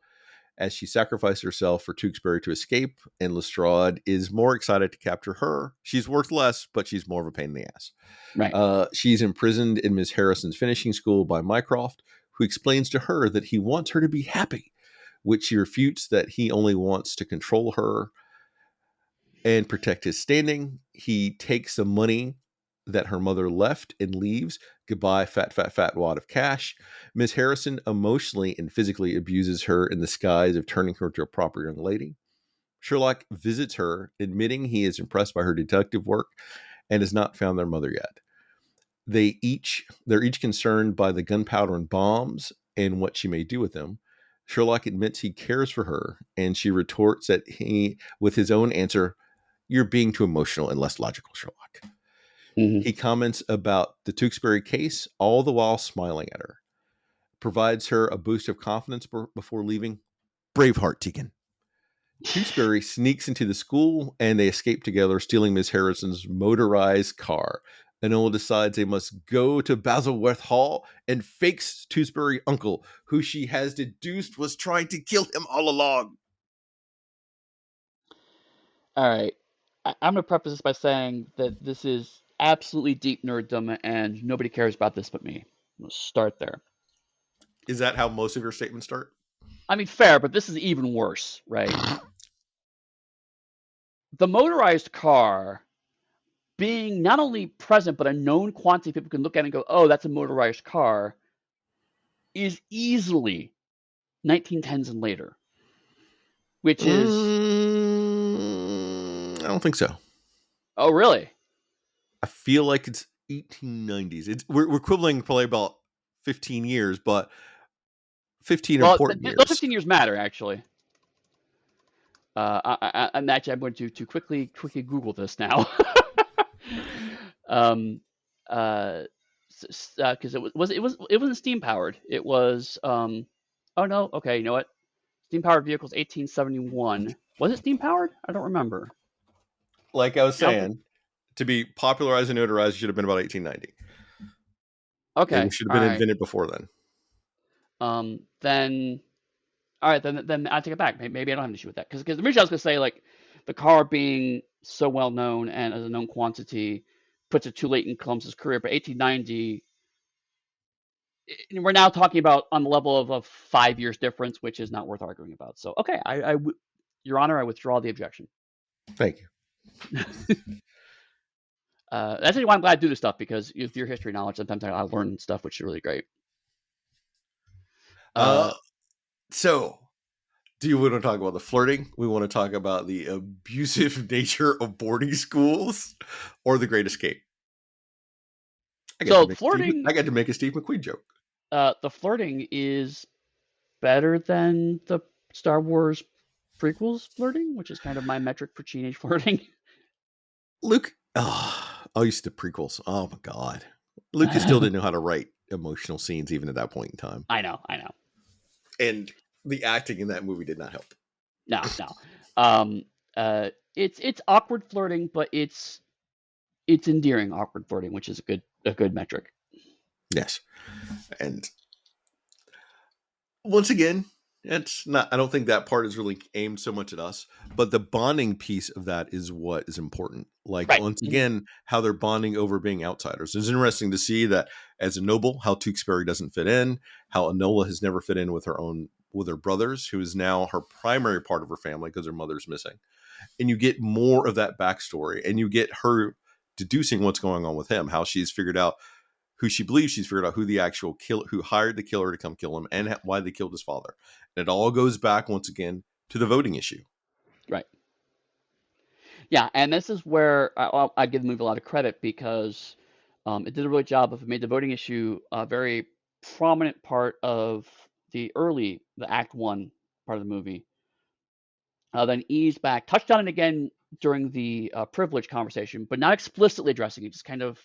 as she sacrificed herself for Tewksbury to escape, and Lestrade is more excited to capture her. She's worth less, but she's more of a pain in the ass. Right. She's imprisoned in Miss Harrison's finishing school by Mycroft, who explains to her that he wants her to be happy, which she refutes that he only wants to control her and protect his standing. He takes the money that her mother left and leaves. Goodbye, fat, fat, fat wad of cash. Miss Harrison emotionally and physically abuses her in the guise of turning her into a proper young lady. Sherlock visits her, admitting he is impressed by her detective work and has not found their mother yet. They're each concerned by the gunpowder and bombs and what she may do with them. Sherlock admits he cares for her, and she retorts that he, with his own answer, "You're being too emotional and less logical, Sherlock." Hmm. He comments about the Tewksbury case, all the while smiling at her. Provides her a boost of confidence before leaving. Braveheart, Tegan. Tewksbury sneaks into the school and they escape together, stealing Miss Harrison's motorized car. Enola decides they must go to Basilworth Hall and fakes Tewksbury's uncle, who she has deduced was trying to kill him all along. All right. I'm going to preface this by saying that this is absolutely deep nerddom and nobody cares about this but me. I'm going to start there. Is that how most of your statements start? I mean, fair, but this is even worse, right? The motorized car being not only present, but a known quantity people can look at and go, oh, that's a motorized car, is easily 1910s and later, which is, I don't think so. oh, really? I feel like it's 1890s. We're quibbling probably about 15 years, but 15 Well, important those years. 15 years matter, actually. And actually, I'm going to quickly Google this now. um, because it wasn't steam powered. It was oh no, okay, you know what? Steam powered vehicles 1871. Was it steam powered? I don't remember. Like I was I don't think. saying, to be popularized and notarized, it should have been about 1890. It Okay, should have all been right. invented before then. Then all right, then I take it back. Maybe I don't have an issue with that because originally I was gonna say like the car being so well known and as a known quantity puts it too late in Columbus's career, but 1890 we're now talking about on the level of a 5 years difference, which is not worth arguing about. So, okay, Your Honor, I withdraw the objection. Thank you. That's actually why I'm glad I do this stuff because with your history knowledge, sometimes I learn stuff which is really great. Uh, Uh, so do you want to talk about the flirting? We want to talk about the abusive nature of boarding schools, or the Great Escape. so flirting, I got to make a Steve McQueen joke. the flirting is better than the Star Wars prequels flirting, which is kind of my metric for teenage flirting. Luke, I used to prequels. Oh my god, Lucas still didn't know how to write emotional scenes even at that point in time, I know. and the acting in that movie did not help. No, no. Um, it's awkward flirting, but it's endearing awkward flirting, which is a good metric. Yes, and once again, it's not. I don't think that part is really aimed so much at us, but the bonding piece of that is what is important. Like Right. once Mhm. again, how they're bonding over being outsiders. It's interesting to see that as a noble, how Tewksbury doesn't fit in, how Enola has never fit in with her brothers, who is now her primary part of her family because her mother's missing. And you get more of that backstory, and you get her deducing what's going on with him, how she's figured out who she believes she's figured out who the actual kill who hired the killer to come kill him and why they killed his father. And it all goes back once again to the voting issue. Right. Yeah, and this is where I give the movie a lot of credit because it did a really job of it made the voting issue a very prominent part of the Act One part of the movie. Then eased back, touched on it again during the privilege conversation, but not explicitly addressing it, just kind of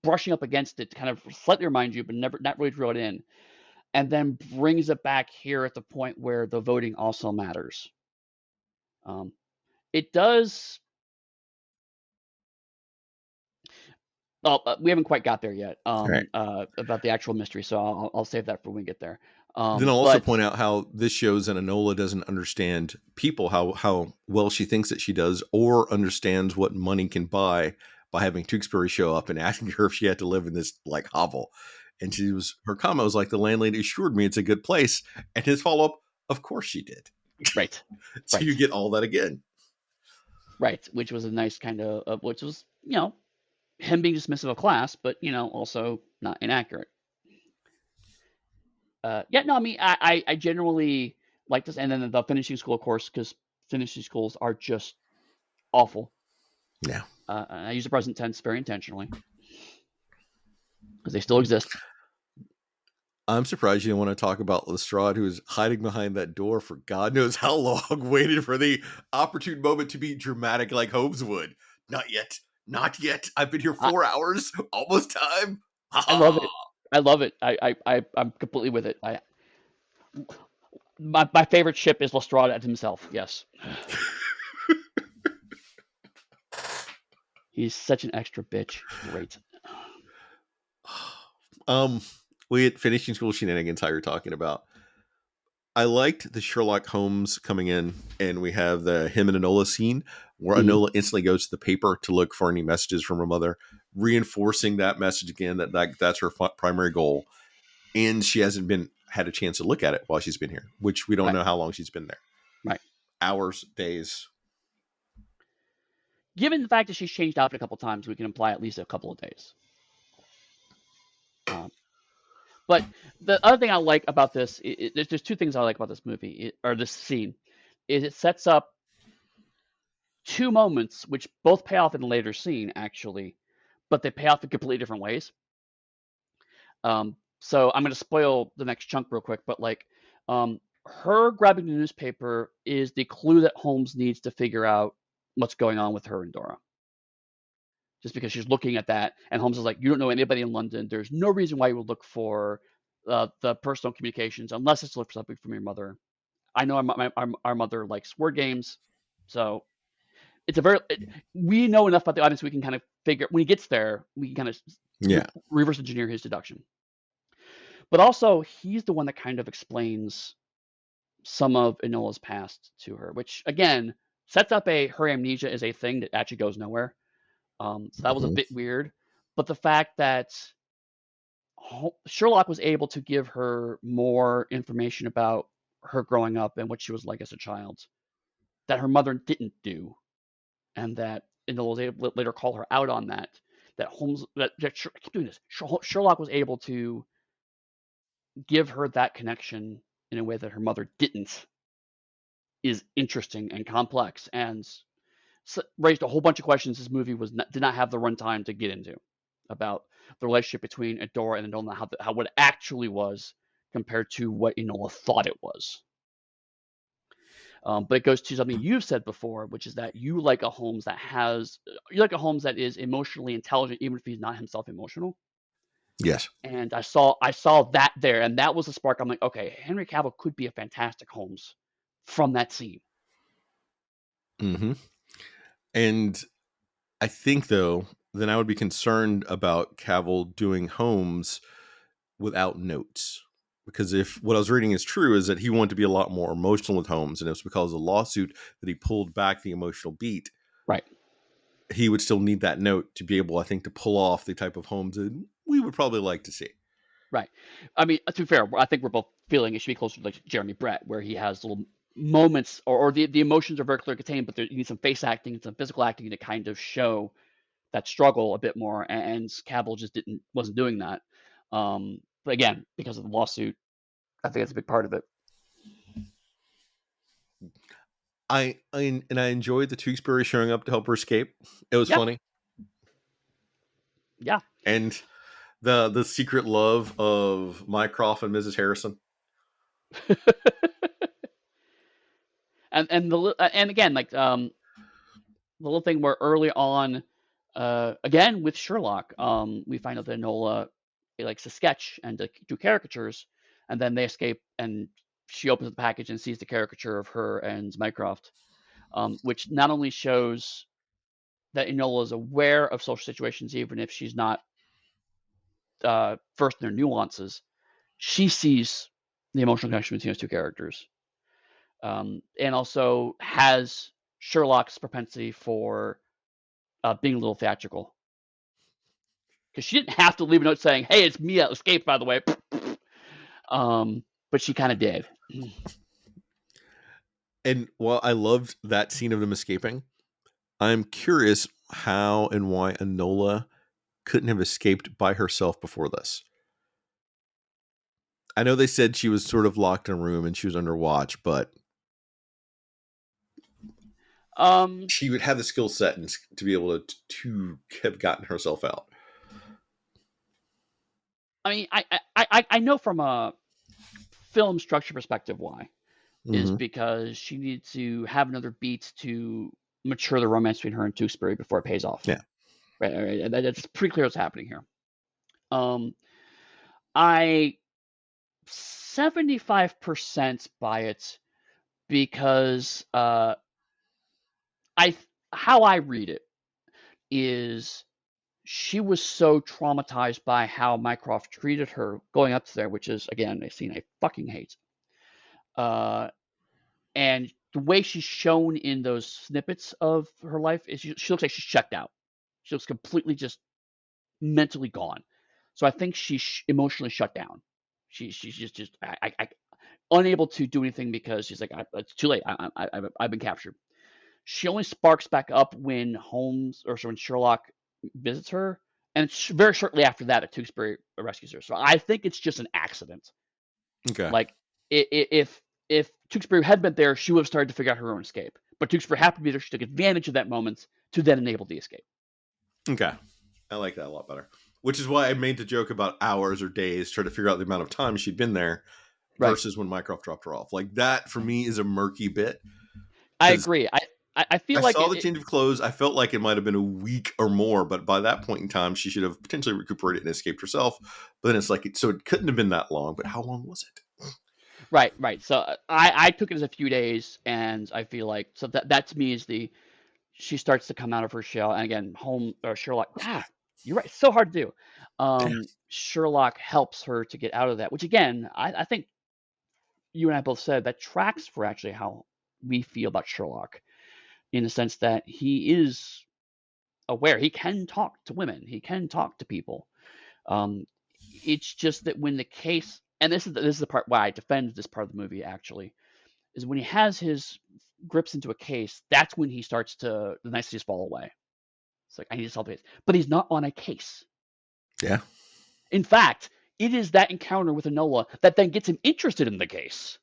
brushing up against it to kind of slightly remind you, but never not really drill it in, and then brings it back here at the point where the voting also matters. Um, it does. Oh, we haven't quite got there yet. All right. About the actual mystery, so I'll save that for when we get there. Then I'll also But point out how this shows that Enola doesn't understand people, how well she thinks that she does, or understands what money can buy by having Tewksbury show up and asking her if she had to live in this like hovel. And her comment was like, the landlady assured me it's a good place. And his follow up, of course she did. right, So you right, get all that again. right, which was a nice kind of which was him being dismissive of class, but also not inaccurate. Yeah, no, I mean, I generally like this, and then the finishing school, of course, because finishing schools are just awful. Yeah. I use the present tense very intentionally because they still exist. I'm surprised you didn't want to talk about Lestrade, who was hiding behind that door for God knows how long, waited for the opportune moment to be dramatic like Holmes would. Not yet. Not yet. I've been here I, 4 hours. Almost time. Ha I love ha. it. I love it. I'm completely with it. My favorite ship is Lestrade himself. Yes, he's such an extra bitch. Great. Um, we had finishing school shenanigans how you're talking about. I liked the Sherlock Holmes coming in, and we have the him and Enola scene where Mhm. Enola instantly goes to the paper to look for any messages from her mother, reinforcing that message again that's her primary goal, and she hasn't been had a chance to look at it while she's been here, which we don't Right. know how long she's been there. Right. Hours, days. Given the fact that she's changed outfit a couple times, we can imply at least a couple of days. Um, but the other thing I like about this, there's two things I like about this movie or this scene, is it sets up two moments which both pay off in a later scene actually, but they pay off in completely different ways. So I'm going to spoil the next chunk real quick, but like, her grabbing the newspaper is the clue that Holmes needs to figure out what's going on with her and Dora. Just because she's looking at that, and Holmes is like, "You don't know anybody in London. There's no reason why you would look for the personal communications unless it's to look for something from your mother. I know our mother likes word games, so it's a very we know enough about the audience we can kind of figure when he gets there we can kind of Yeah. reverse engineer his deduction. But also he's the one that kind of explains some of Enola's past to her, which again sets up her amnesia is a thing that actually goes nowhere. So that was a Mhm. bit weird. But the fact that Sherlock was able to give her more information about her growing up and what she was like as a child that her mother didn't do, and that Enola was able to later call her out on that. That Holmes, I keep doing this. Sherlock was able to give her that connection in a way that her mother didn't. Is interesting and complex, and raised a whole bunch of questions this movie did not have the runtime to get into about the relationship between Adora and Enola, how what it actually was compared to what Enola thought it was. But it goes to something you've said before, which is that you like a Holmes that is emotionally intelligent, even if he's not himself emotional. Yes. And I saw that there, and that was the spark. I'm like, okay, Henry Cavill could be a fantastic Holmes from that scene. Hmm. And I think though, then I would be concerned about Cavill doing Holmes without notes. Because if what I was reading is true, is that he wanted to be a lot more emotional with Holmes, and it was because of the lawsuit that he pulled back the emotional beat. Right. He would still need that note to be able, I think, to pull off the type of Holmes that we would probably like to see. Right. I mean, to be fair, I think we're both feeling it should be closer to like Jeremy Brett, where he has little moments, or the emotions are very clearly contained, but you need some face acting and some physical acting to kind of show that struggle a bit more. And Cavill just wasn't doing that. But again, because of the lawsuit, I think that's a big part of it. I enjoyed the Tewksbury showing up to help her escape. It was Yeah. funny, Yeah. and the secret love of Mycroft and Mrs. Harrison. And again, like the little thing where early on, again with Sherlock, we find out that Enola likes to sketch and to do caricatures, and then they escape, and she opens the package and sees the caricature of her and Mycroft. which not only shows that Enola is aware of social situations, even if she's not versed in their nuances. She sees the emotional connection between those two characters, and also has Sherlock's propensity for being a little theatrical. Because she didn't have to leave a note saying, "Hey, it's me that escaped, by the way," but she kind of did. And while I loved that scene of them escaping, I'm curious how and why Enola couldn't have escaped by herself before this. I know they said she was sort of locked in a room and she was under watch, but Um, she would have the skill set and to be able to have gotten herself out. I mean, I know from a film structure perspective why is Mm-hmm. because she needed to have another beat to mature the romance between her and Tewksbury before it pays off. Yeah. Right, that's pretty clear what's happening here. Um, I 75% buy it because I how I read it is she was so traumatized by how Mycroft treated her going up to there, which is again a scene I fucking hate. Uh, and the way she's shown in those snippets of her life is she looks like she's checked out. She looks completely just mentally gone. So I think she's emotionally shut down. She's just unable to do anything because she's like, it's too late. I've been captured. She only sparks back up when Holmes or when Sherlock visits her, and it's very shortly after that Tewksbury rescues her. So I think it's just an accident. Okay. Like if Tewksbury had been there, she would have started to figure out her own escape. But Tewksbury happened to be there. She took advantage of that moment to then enable the escape. Okay. I like that a lot better. Which is why I made the joke about hours or days, trying to figure out the amount of time she'd been there Right. versus when Mycroft dropped her off. Like that for me is a murky bit I because agree. I feel I like saw the change of clothes. I felt like it might have been a week or more, but by that point in time, she should have potentially recuperated and escaped herself. But then it's like, so it couldn't have been that long, but how long was it? right. So I took it as a few days, and I feel like so that to me is the she starts to come out of her shell, and again, home or Sherlock. You're right. It's so hard to do. Yeah. Sherlock helps her to get out of that, which again, I think you and I both said that tracks for actually how we feel about Sherlock, in the sense that he is aware. He can talk to women. He can talk to people. Um, it's just that when the case, and this is the part why I defend this part of the movie actually, is when he has his grips into a case, that's when he starts to the niceties fall away. It's like I need to solve the case, but he's not on a case. Yeah. In fact, it is that encounter with Enola that then gets him interested in the case.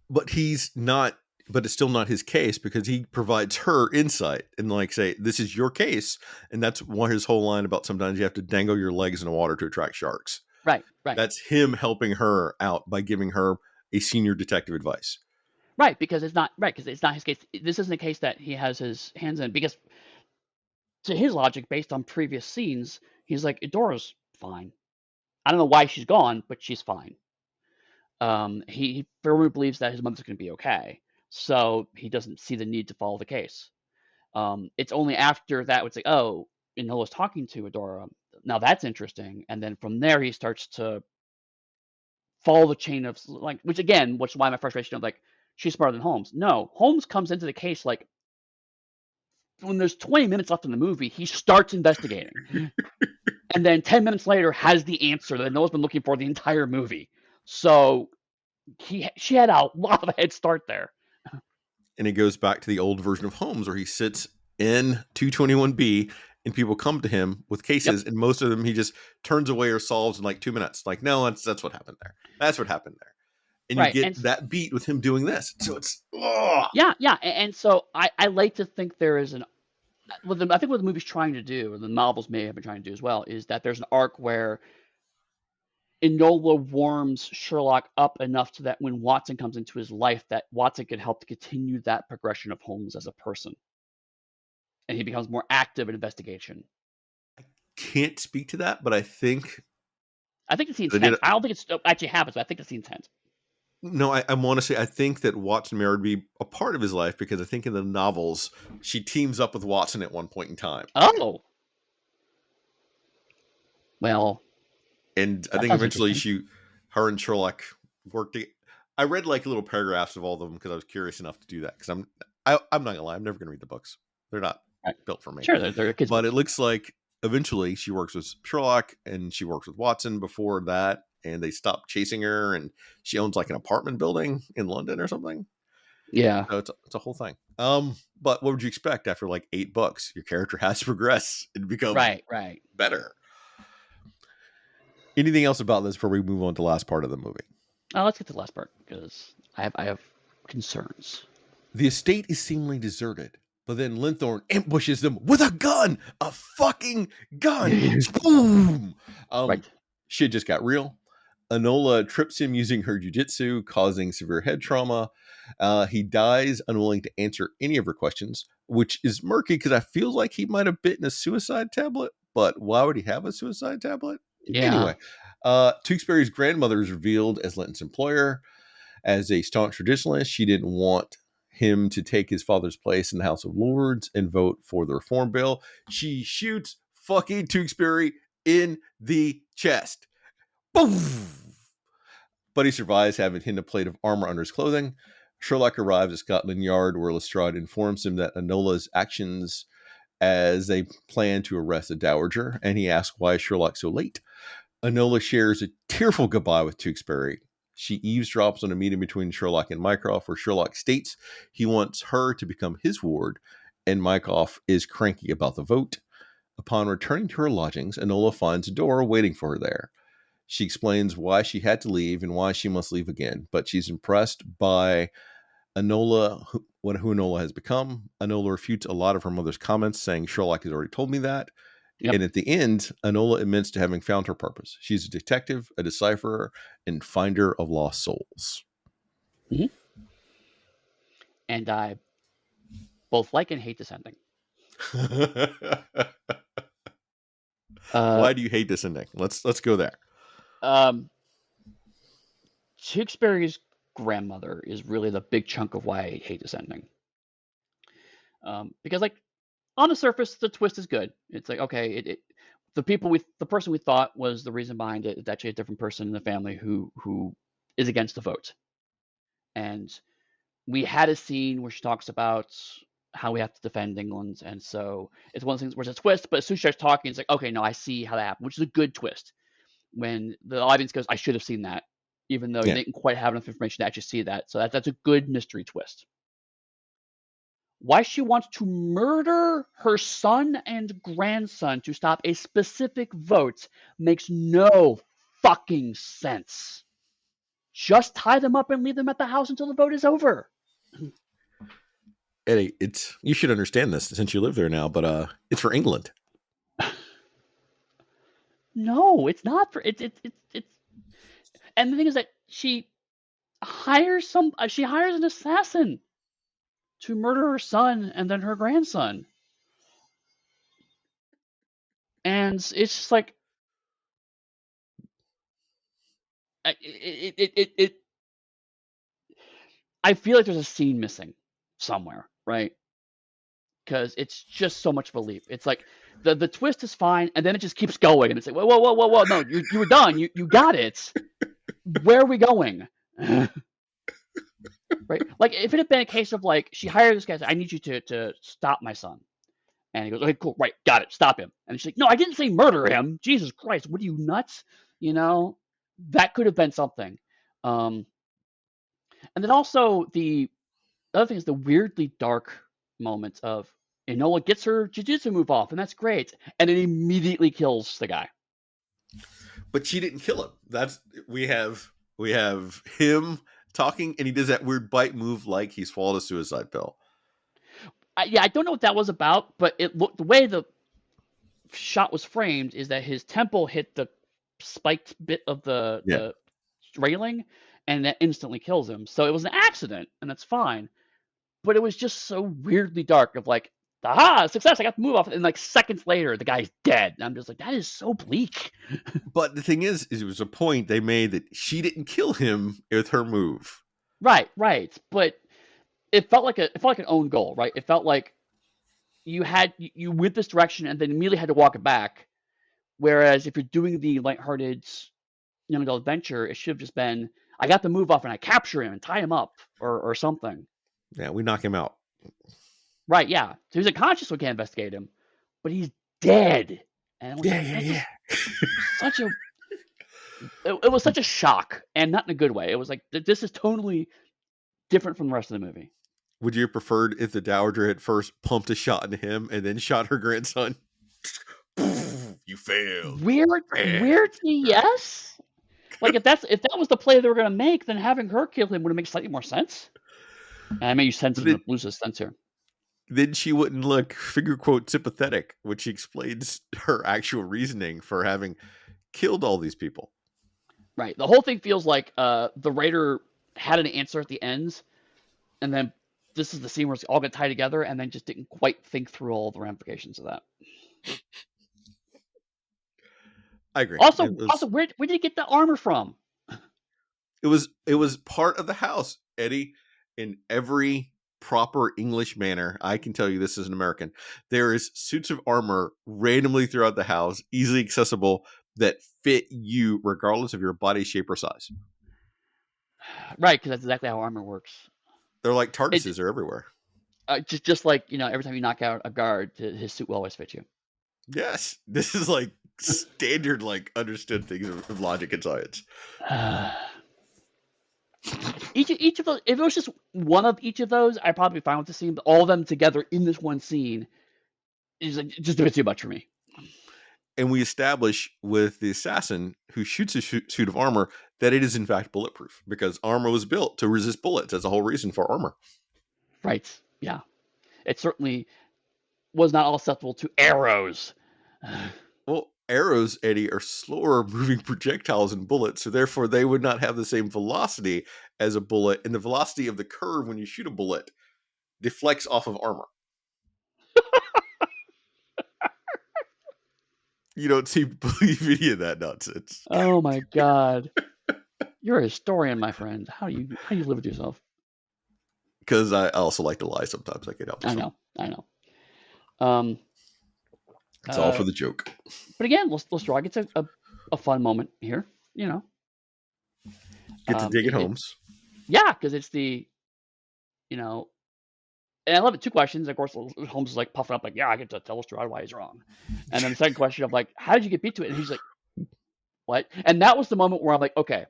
But he's not, but it's still not his case because he provides her insight and like say, this is your case. And that's why his whole line about sometimes you have to dangle your legs in the water to attract sharks. Right, That's him helping her out by giving her a senior detective advice. right. Because it's not his case. This isn't a case that he has his hands in. Because to his logic, based on previous scenes, he's like, Edora's fine. I don't know why she's gone, but she's fine. He firmly believes that his mother's going to be okay, so he doesn't see the need to follow the case. It's only after that it's like, oh, Enola's talking to Adora. Now that's interesting, and then from there he starts to follow the chain of like, which again, which is why my frustration of like she's smarter than Holmes. No, Holmes comes into the case like when there's 20 minutes left in the movie, he starts investigating, and then 10 minutes later has the answer that Enola's been looking for the entire movie. So she had a lot of a head start there. And it goes back to the old version of Holmes where he sits in 221B and people come to him with Yep. cases and most of them he just turns away or solves in like 2 minutes. Like, no, that's what happened there. That's what happened there. And you Right. get And that beat with him doing this. So it's yeah. And so I like to think there is an I think what the movie's trying to do, or the novels may have been trying to do as well, is that there's an arc where Enola warms Sherlock up enough so that when Watson comes into his life, that Watson can help to continue that progression of Holmes as a person, and he becomes more active in investigation. can't speak to that, but I think I think it's the they did intent. I don't think it's actually happens, but I think it's the intent. No, I want to say I think that Watson Mare would be a part of his life because I think in the novels she teams up with Watson at one point in time, Oh, well, and I that think sounds eventually interesting. her and Sherlock worked. I read like little paragraphs of all of them because I was curious enough to do that. Because I'm not gonna lie, I'm never gonna read the books. They're not Right. built for me. Sure, they're kids' But it books. looks like eventually she works with Sherlock and she works with Watson before that, and they stop chasing her, and she owns like an apartment building in London or something. Yeah. So it's a whole thing. But what would you expect after like 8 books? Your character has to progress and become Right. Right. better. Anything else about this before we move on to the last part of the movie? Let's get to the last part because I have concerns. The estate is seemingly deserted, but then Linthorn ambushes them with a gun, a fucking gun. Boom! Um, Right. Shit just got real. Enola trips him using her jujitsu, causing severe head trauma. He dies, unwilling to answer any of her questions, which is murky because I feel like he might have bitten a suicide tablet. But why would he have a suicide tablet? Yeah. Anyway, Tewksbury's grandmother is revealed as Linton's employer. As a staunch traditionalist, she didn't want him to take his father's place in the House of Lords and vote for the reform bill. She shoots fucking Tewksbury in the chest. Boom! But he survives, having hidden a plate of armor under his clothing. Sherlock arrives at Scotland Yard, where Lestrade informs him that Enola's actions as they plan to arrest the Dowager, and he asks why Sherlock's so late. Enola shares a tearful goodbye with Tewksbury. She eavesdrops on a meeting between Sherlock and Mycroft, where Sherlock states he wants her to become his ward, and Mycroft is cranky about the vote. Upon returning to her lodgings, Enola finds a door waiting for her there. She explains why she had to leave and why she must leave again, but she's impressed by Enola, who Enola has become. Enola refutes a lot of her mother's comments, saying Sherlock has already told me that. Yep. And at the end, Enola admits to having found her purpose. She's a detective, a decipherer, and finder of lost souls. Hmm. And I both like and hate this ending. Uh, Why do you hate this ending? Let's go there. um, Tewksbury's grandmother is really the big chunk of why I hate this ending. Because like on the surface, the twist is good. It's like okay, the person we thought was the reason behind it is actually a different person in the family who is against the vote. And we had a scene where she talks about how we have to defend England, and so it's one of the things where it's a twist. But as soon as she starts talking, it's like okay, no, I see how that happened, which is a good twist. When the audience goes, I should have seen that, even though you Yeah. didn't quite have enough information to actually see that. So that's a good mystery twist. Why she wants to murder her son and grandson to stop a specific vote makes no fucking sense. Just tie them up and leave them at the house until the vote is over. Eddie, it's you should understand this since you live there now, but it's for England. No, it's not for it's and the thing is that she hires an assassin to murder her son and then her grandson. And it's just like it I feel like there's a scene missing somewhere, right? Because it's just so much of a leap. It's like the twist is fine, and then it just keeps going, and it's like whoa, whoa, whoa, whoa, whoa, no, you were done, you got it. Where are we going? Right? Like if it had been a case of like she hired this guy, said, I need you to stop my son, and he goes, okay, cool, right, got it, stop him, and she's like, no, I didn't say murder him. Jesus Christ, what are you nuts? You know, that could have been something. Um, and then also the other thing is the weirdly dark moments of Enola gets her jujitsu move off, and that's great, and it immediately kills the guy. But she didn't kill him. That's we have him talking, and he does that weird bite move like he swallowed a suicide pill. Yeah, I don't know what that was about, but it looked the way the shot was framed is that his temple hit the spiked bit of the Yeah. the railing, and that instantly kills him. So it was an accident, and that's fine. But it was just so weirdly dark. Of like aha, success, I got the move off. And like seconds later, the guy's dead. And I'm just like, that is so bleak. But the thing is it was a point they made that she didn't kill him with her move. Right. But it felt like an own goal, right? It felt like you went this direction and then immediately had to walk it back. Whereas if you're doing the lighthearted young adult adventure, it should have just been, I got the move off and I capture him and tie him up or something. Yeah, we knock him out. Right, yeah. So he's unconscious, so we can't investigate him. But he's dead. And I'm like, Yeah, yeah, that's yeah. just such a it was such a shock, and not in a good way. It was like this is totally different from the rest of the movie. Would you have preferred if the Dowager had first pumped a shot into him and then shot her grandson? You failed. Weirdly, yes. Like if that was the play they were gonna make, then having her kill him would have made slightly more sense. And I made sense But in the loosest sense here. then she wouldn't look figure quote sympathetic, which explains her actual reasoning for having killed all these people. Right. The whole thing feels like the writer had an answer at the ends, and then this is the scene where it's all gonna tie together, and then just didn't quite think through all the ramifications of that. I agree. Also, where did he get the armor from? It was part of the house, Eddie. In every proper English manner, I can tell you this as an American, there is suits of armor randomly throughout the house, easily accessible, that fit you regardless of your body shape or size. Right, because that's exactly how armor works. They're like It TARDISes, they're everywhere. just like every time you knock out a guard, his suit will always fit you. Yes, this is like standard, like understood things of logic and science. Each of those, if it was just one of each of those, I'd probably be fine with the scene. But all of them together in this one scene is like just a bit too much for me. And we establish with the assassin who shoots a suit of armor that it is in fact bulletproof because armor was built to resist bullets. That's the whole reason for armor. Right? Yeah. It certainly was not all susceptible to arrows. Well, arrows, Eddie, are slower moving projectiles than bullets, so therefore they would not have the same velocity as a bullet, and the velocity of the curve when you shoot a bullet deflects off of armor. You don't seem to believe any of that nonsense. Oh my god. You're a historian, my friend. How do you live with yourself? Because I also like to lie sometimes. I can't help myself. I know. Um, It's all for the joke. But again, Lestrade gets a fun moment here. Get to dig at Holmes. Yeah, because it's the, and I love it. Two questions. Of course, Holmes is like puffing up, like, yeah, I get to tell Lestrade why he's wrong. And then the second question of like, how did you get beat to it? And he's like, what? And that was the moment where I'm like, okay,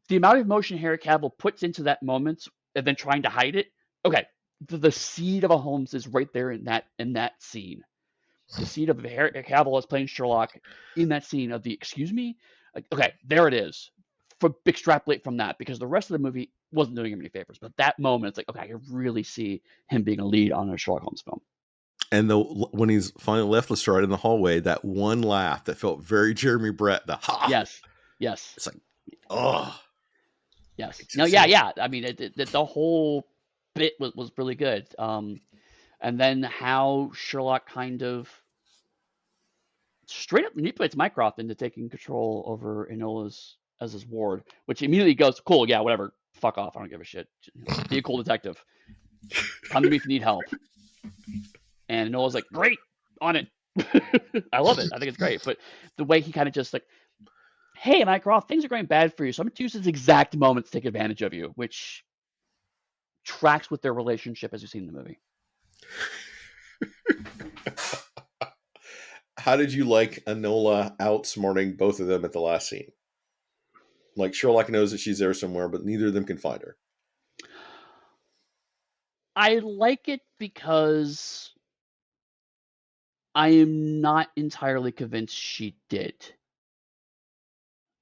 the amount of emotion Harry Cavill puts into that moment and then trying to hide it. Okay, the seed of a Holmes is right there in that scene. The seed of Harry Cavill as playing Sherlock in that scene of the excuse me. Like, okay, there it is. Extrapolate from that because the rest of the movie wasn't doing him any favors. But that moment, it's like, okay, I can really see him being a lead on a Sherlock Holmes film. And when he's finally left Lestrade in the hallway, that one laugh that felt very Jeremy Brett, the ha. Yes. It's like, oh. Yes. No, yeah. I mean, the whole bit was really good. And then how Sherlock kind of straight up manipulates Mycroft into taking control over Enola's as his ward, which immediately goes, cool, yeah, whatever, fuck off, I don't give a shit. Be a cool detective. Come to me if you need help. And Enola's like, great, on it. I love it. I think it's great. But the way he kind of just like, hey, Mycroft, things are going bad for you, so I'm going to use this exact moment to take advantage of you, which tracks with their relationship as you see in the movie. How did you like Enola outsmarting both of them at the last scene? Like Sherlock knows that she's there somewhere, but neither of them can find her. I like it because I am not entirely convinced she did.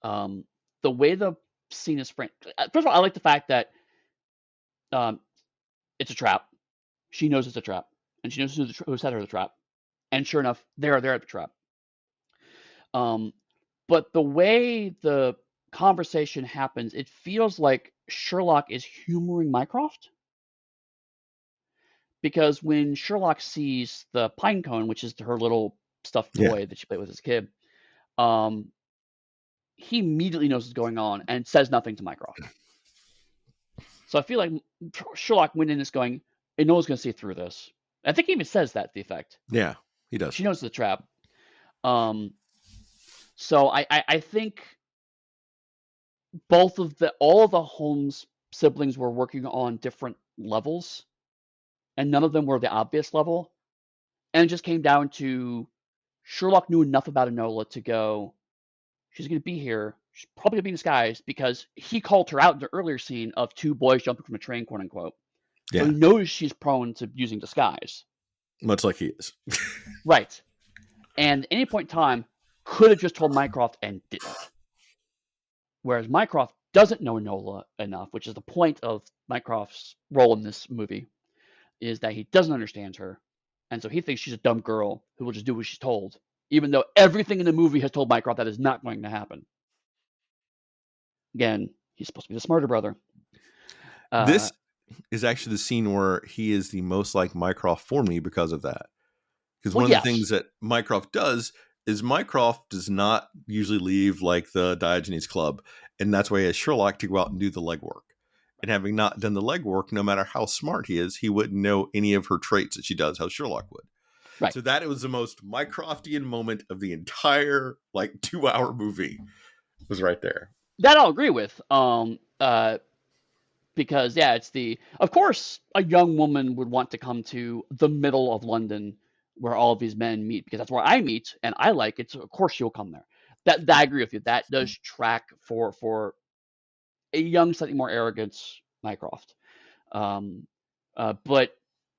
The way the scene is framed. First of all, I like the fact that it's a trap. She knows it's a trap, and she knows who set her the trap. And sure enough, they're there at the trap. But the way the conversation happens, it feels like Sherlock is humoring Mycroft. because when Sherlock sees the pine cone, which is her little stuffed Yeah. toy that she played with as a kid, um, he immediately knows what's going on and says nothing to Mycroft. So I feel like Sherlock went in this going, Enola's going to see through this. I think he even says that to the effect. Yeah, he does. She knows the trap. Um, so I think all of the Holmes siblings were working on different levels, and none of them were the obvious level. And it just came down to Sherlock knew enough about Enola to go, she's going to be here. She's probably going to be in disguise because he called her out in the earlier scene of two boys jumping from a train, quote unquote. So Yeah, he knows she's prone to using disguise. much like he is. Right. And at any point in time, could have just told Mycroft and didn't. Whereas Mycroft doesn't know Enola enough, which is the point of Mycroft's role in this movie, is that he doesn't understand her. And so he thinks she's a dumb girl who will just do what she's told, even though everything in the movie has told Mycroft that is not going to happen. Again, he's supposed to be the smarter brother. This is actually the scene where he is the most like Mycroft for me because of that. Because Well, one of the yes. things that Mycroft does is Mycroft does not usually leave like the Diogenes Club, and that's why he has Sherlock to go out and do the legwork. And having not done the legwork, no matter how smart he is, he wouldn't know any of her traits that she does, how Sherlock would. Right. So that was the most Mycroftian moment of the entire like 2 hour movie. Was right there. That I'll agree with. Because yeah, of course a young woman would want to come to the middle of London where all of these men meet because that's where I meet and I like it. So of course she'll come there. That I agree with you. That does track for a young, slightly more arrogant Mycroft. Um, but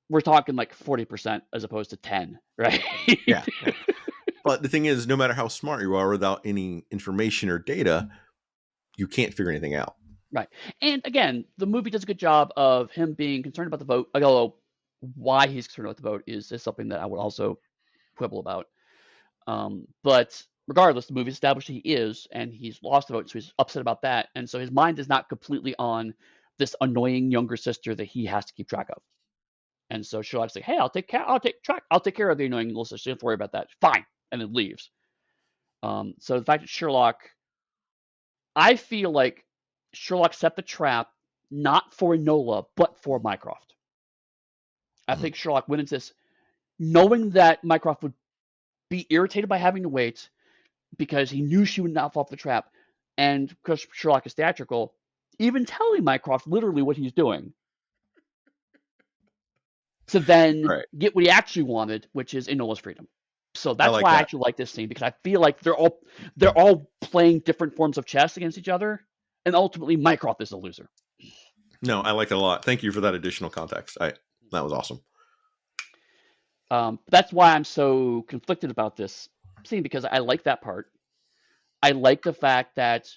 we're talking like 40% as opposed to 10, right? Yeah. But the thing is, no matter how smart you are, without any information or data, you can't figure anything out. Right. And again, the movie does a good job of him being concerned about the vote, although why he's concerned about the vote is something that I would also quibble about. But regardless, the movie established he is, and he's lost the vote, so he's upset about that. And so his mind is not completely on this annoying younger sister that he has to keep track of. And so Sherlock's like, "Hey, I'll take care of the annoying little sister. Don't worry about that. Fine," and then leaves. So the fact that I feel like Sherlock set the trap not for Enola, but for Mycroft. I think Sherlock went into this knowing that Mycroft would be irritated by having to wait because he knew she would not fall for the trap. And because Sherlock is theatrical, even telling Mycroft literally what he's doing to then Right. get what he actually wanted, which is Enola's freedom. So I that's like why I that. actually like this scene because I feel like they're all playing different forms of chess against each other, and ultimately Mycroft is the loser. No, I like it a lot. Thank you for that additional context. That was awesome. That's why I'm so conflicted about this scene because I like that part. I like the fact that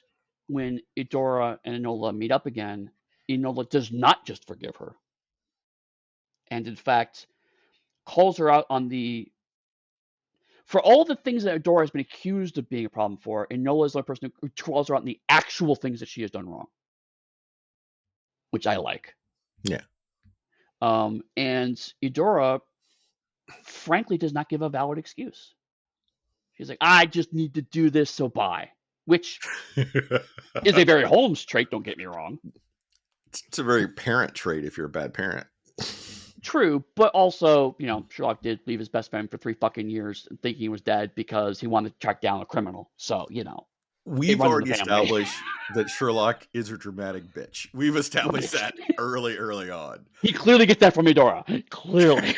when Eudora and Enola meet up again, Enola does not just forgive her, and in fact calls her out for all the things that Eudora has been accused of being a problem for. Enola is the only person who calls her out on the actual things that she has done wrong, which I like. Yeah. And Eudora, frankly, does not give a valid excuse. She's like, I just need to do this, so bye. Which is a very Holmes trait, don't get me wrong. It's a very parent trait if you're a bad parent. True, but also, Sherlock did leave his best friend for 3 fucking years thinking he was dead because he wanted to track down a criminal. So, it We've runs in the already family. established that Sherlock is a dramatic bitch. We've established that early on. He clearly gets that from Eudora. Clearly.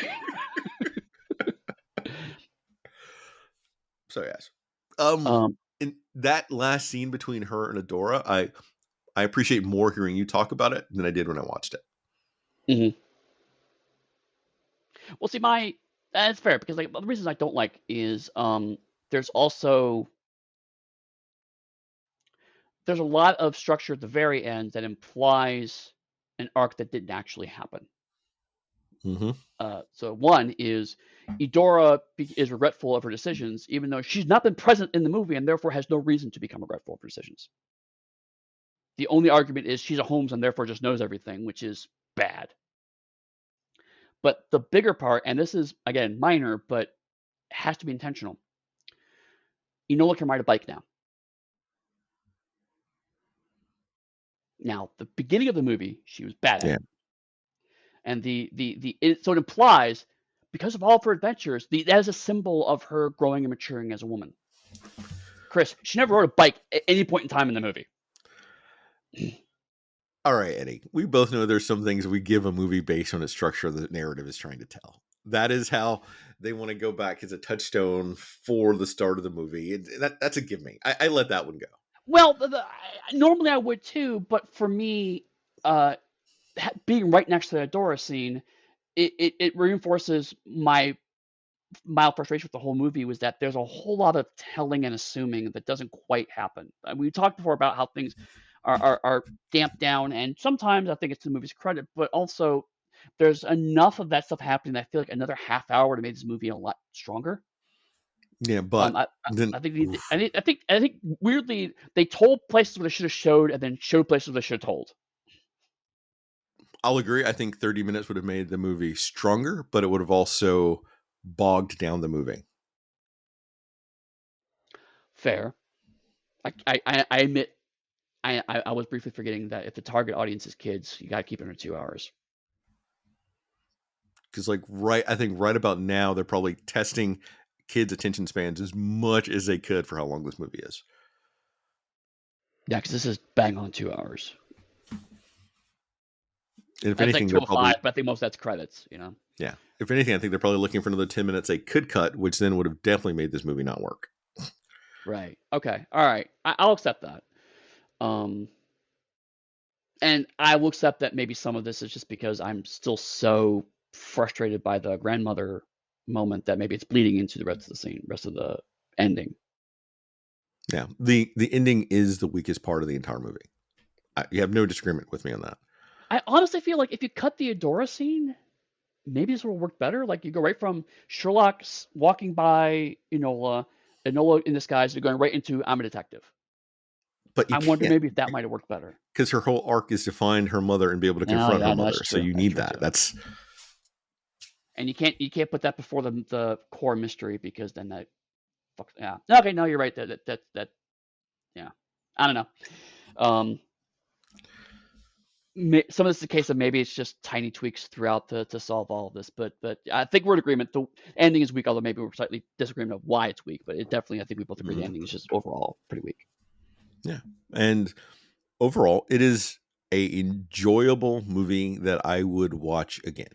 So yes. um, In that last scene between her and Adora, I appreciate more hearing you talk about it than I did when I watched it. mhm. Well, see, that's fair because the reasons I don't like is there's also there's a lot of structure at the very end that implies an arc that didn't actually happen. Mm-hmm. So one is Eudora is regretful of her decisions, even though she's not been present in the movie and therefore has no reason to become regretful of her decisions. The only argument is she's a Holmes and therefore just knows everything, which is bad. But the bigger part, and this is again minor, but has to be intentional. Enola can ride a bike now. Now, the beginning of the movie, she was bad at Yeah. it, and so it implies because of all of her adventures, that is a symbol of her growing and maturing as a woman. Chris, she never rode a bike at any point in time in the movie. All right, Eddie. We both know there's some things we give a movie based on its structure the narrative is trying to tell. That is how they want to go back as a touchstone for the start of the movie. That's a give me. I let that one go. Well, normally I would too, but for me, uh, being right next to the Dora scene, it reinforces my mild frustration with the whole movie was that there's a whole lot of telling and assuming that doesn't quite happen. We talked before about how things are damped down, and sometimes I think it's the movie's credit, but also there's enough of that stuff happening that I feel like another half hour would have made this movie a lot stronger. Yeah, Um, but I, then I think oof, I think weirdly they told places where they should have showed, and then showed places where they should have told. I'll agree. I think 30 minutes would have made the movie stronger, but it would have also bogged down the movie. Fair. I admit I was briefly forgetting that if the target audience is kids, you got to keep it under 2 hours. Because I think right about now they're probably testing kids' attention spans as much as they could for how long this movie is. Yeah, because this is bang on 2 hours. And if It's like anything, they're 205, probably but I think most of that's credits, you know? yeah. If anything, I think they're probably looking for another 10 minutes they could cut, which then would have definitely made this movie not work. Right. Okay. All right. I'll accept that. Um, and I will accept that maybe some of this is just because I'm still so frustrated by the grandmother moment that maybe it's bleeding into the rest of the scene, rest of the ending. Yeah, the ending is the weakest part of the entire movie. You have no disagreement with me on that. I honestly feel like if you cut the Adora scene, maybe this will work better. Like you go right from Sherlock walking by Enola, Enola in disguise, to going right into I'm a detective. But you I wonder can't maybe if that might have worked better. because her whole arc is to find her mother and be able to No, confront her yeah, no, that's mother. So true. you That's need true that. too. That's And you can't put that before the core mystery because then that fucks. Yeah. Okay. No, you're right. That. Yeah. I don't know. Um, some of this is a case of maybe it's just tiny tweaks throughout to solve all of this, but I think we're in agreement. The ending is weak, although maybe we're slightly disagreement of why it's weak. But it definitely, I think we both agree the mm, ending is just overall pretty weak. yeah. And overall, it is a enjoyable movie that I would watch again.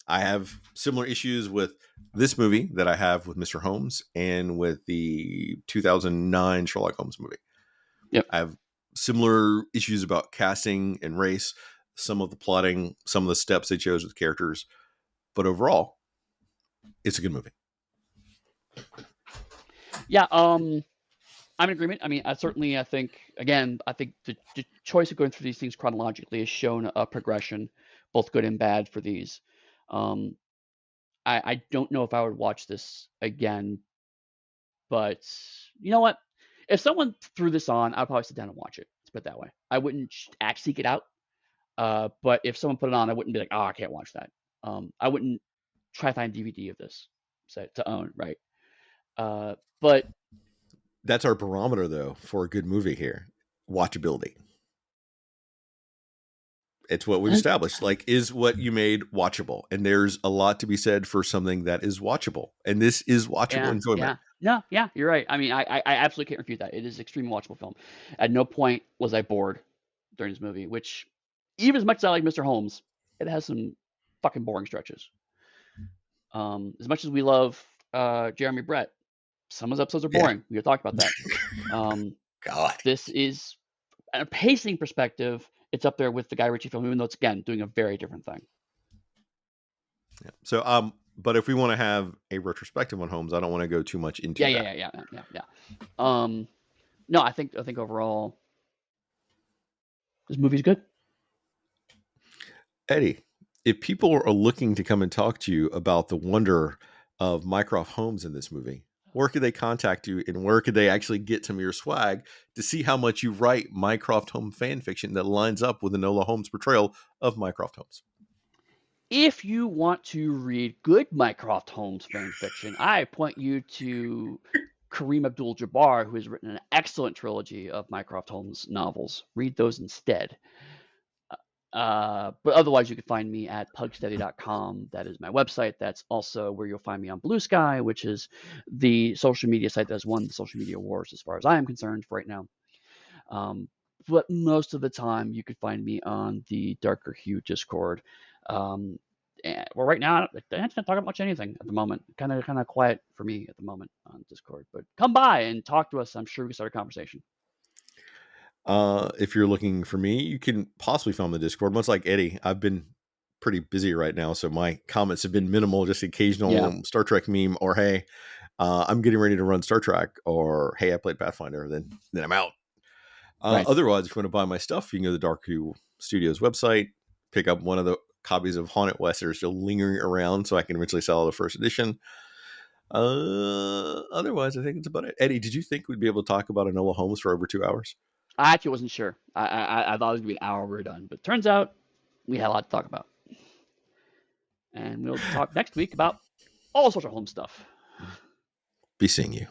I have similar issues with this movie that I have with Mr. Holmes and with the 2009 Sherlock Holmes movie. Yep. I have similar issues about casting and race, some of the plotting, some of the steps they chose with characters, but overall, it's a good movie. Yeah. I'm in agreement. I mean, I think again, I think the choice of going through these things chronologically has shown a progression, both good and bad for these. Um, I don't know if I would watch this again, but you know what? If someone threw this on, I'd probably sit down and watch it. Let's put it that way. I wouldn't act seek it out. But if someone put it on, I wouldn't be like, oh, I can't watch that. I wouldn't try to find DVD of this to own, right? But That's our barometer, though, for a good movie here. Watchability. It's what we've established. Like, is what you made watchable? And there's a lot to be said for something that is watchable. And this is watchable yeah, enjoyment. yeah, no, yeah, you're right. I mean, I absolutely can't refute that. It is an extremely watchable film. At no point was I bored during this movie, which, even as much as I like Mr. Holmes, it has some fucking boring stretches. As much as we love Jeremy Brett, some of his episodes are Yeah. boring. We talked about that. Um, God. this is, a pacing perspective, it's up there with the Guy Ritchie film, even though it's again doing a very different thing. Yeah. So, but if we want to have a retrospective on Holmes, I don't want to go too much into that. Yeah. No, I think overall this movie's good. Eddie, if people are looking to come and talk to you about the wonder of Mycroft Holmes in this movie, where could they contact you and where could they actually get some of your swag to see how much you write Mycroft Holmes fan fiction that lines up with Enola Holmes' portrayal of Mycroft Holmes? If you want to read good Mycroft Holmes fan fiction, I point you to Kareem Abdul-Jabbar, who has written an excellent trilogy of Mycroft Holmes novels. Read those instead. But otherwise, you can find me at pugsteady.com. That is my website. That's also where you'll find me on Blue Sky, which is the social media site that has won the social media wars, as far as I am concerned, for right now. Um, but most of the time, you could find me on the Darker Hue Discord. Um, well, right now, I can't talk about much anything at the moment. Kind of quiet for me at the moment on Discord. But come by and talk to us. I'm sure we can start a conversation. If you're looking for me, you can possibly find the Discord. Much like Eddie, I've been pretty busy right now, so my comments have been minimal, just Yeah, occasional Star Trek meme or hey, I'm getting ready to run Star Trek or hey, I played Pathfinder. Then I'm out. right. Otherwise, if you want to buy my stuff, you can go to the Dark Hue Studios website, pick up one of the copies of Haunted West that are still lingering around, so I can eventually sell the first edition. Otherwise, I think it's about it. Eddie, did you think we'd be able to talk about Enola Holmes for over 2 hours? I actually wasn't sure. I thought it was gonna be an hour we were done, but turns out we had a lot to talk about, and we'll talk next week about all sorts of home stuff. Be seeing you.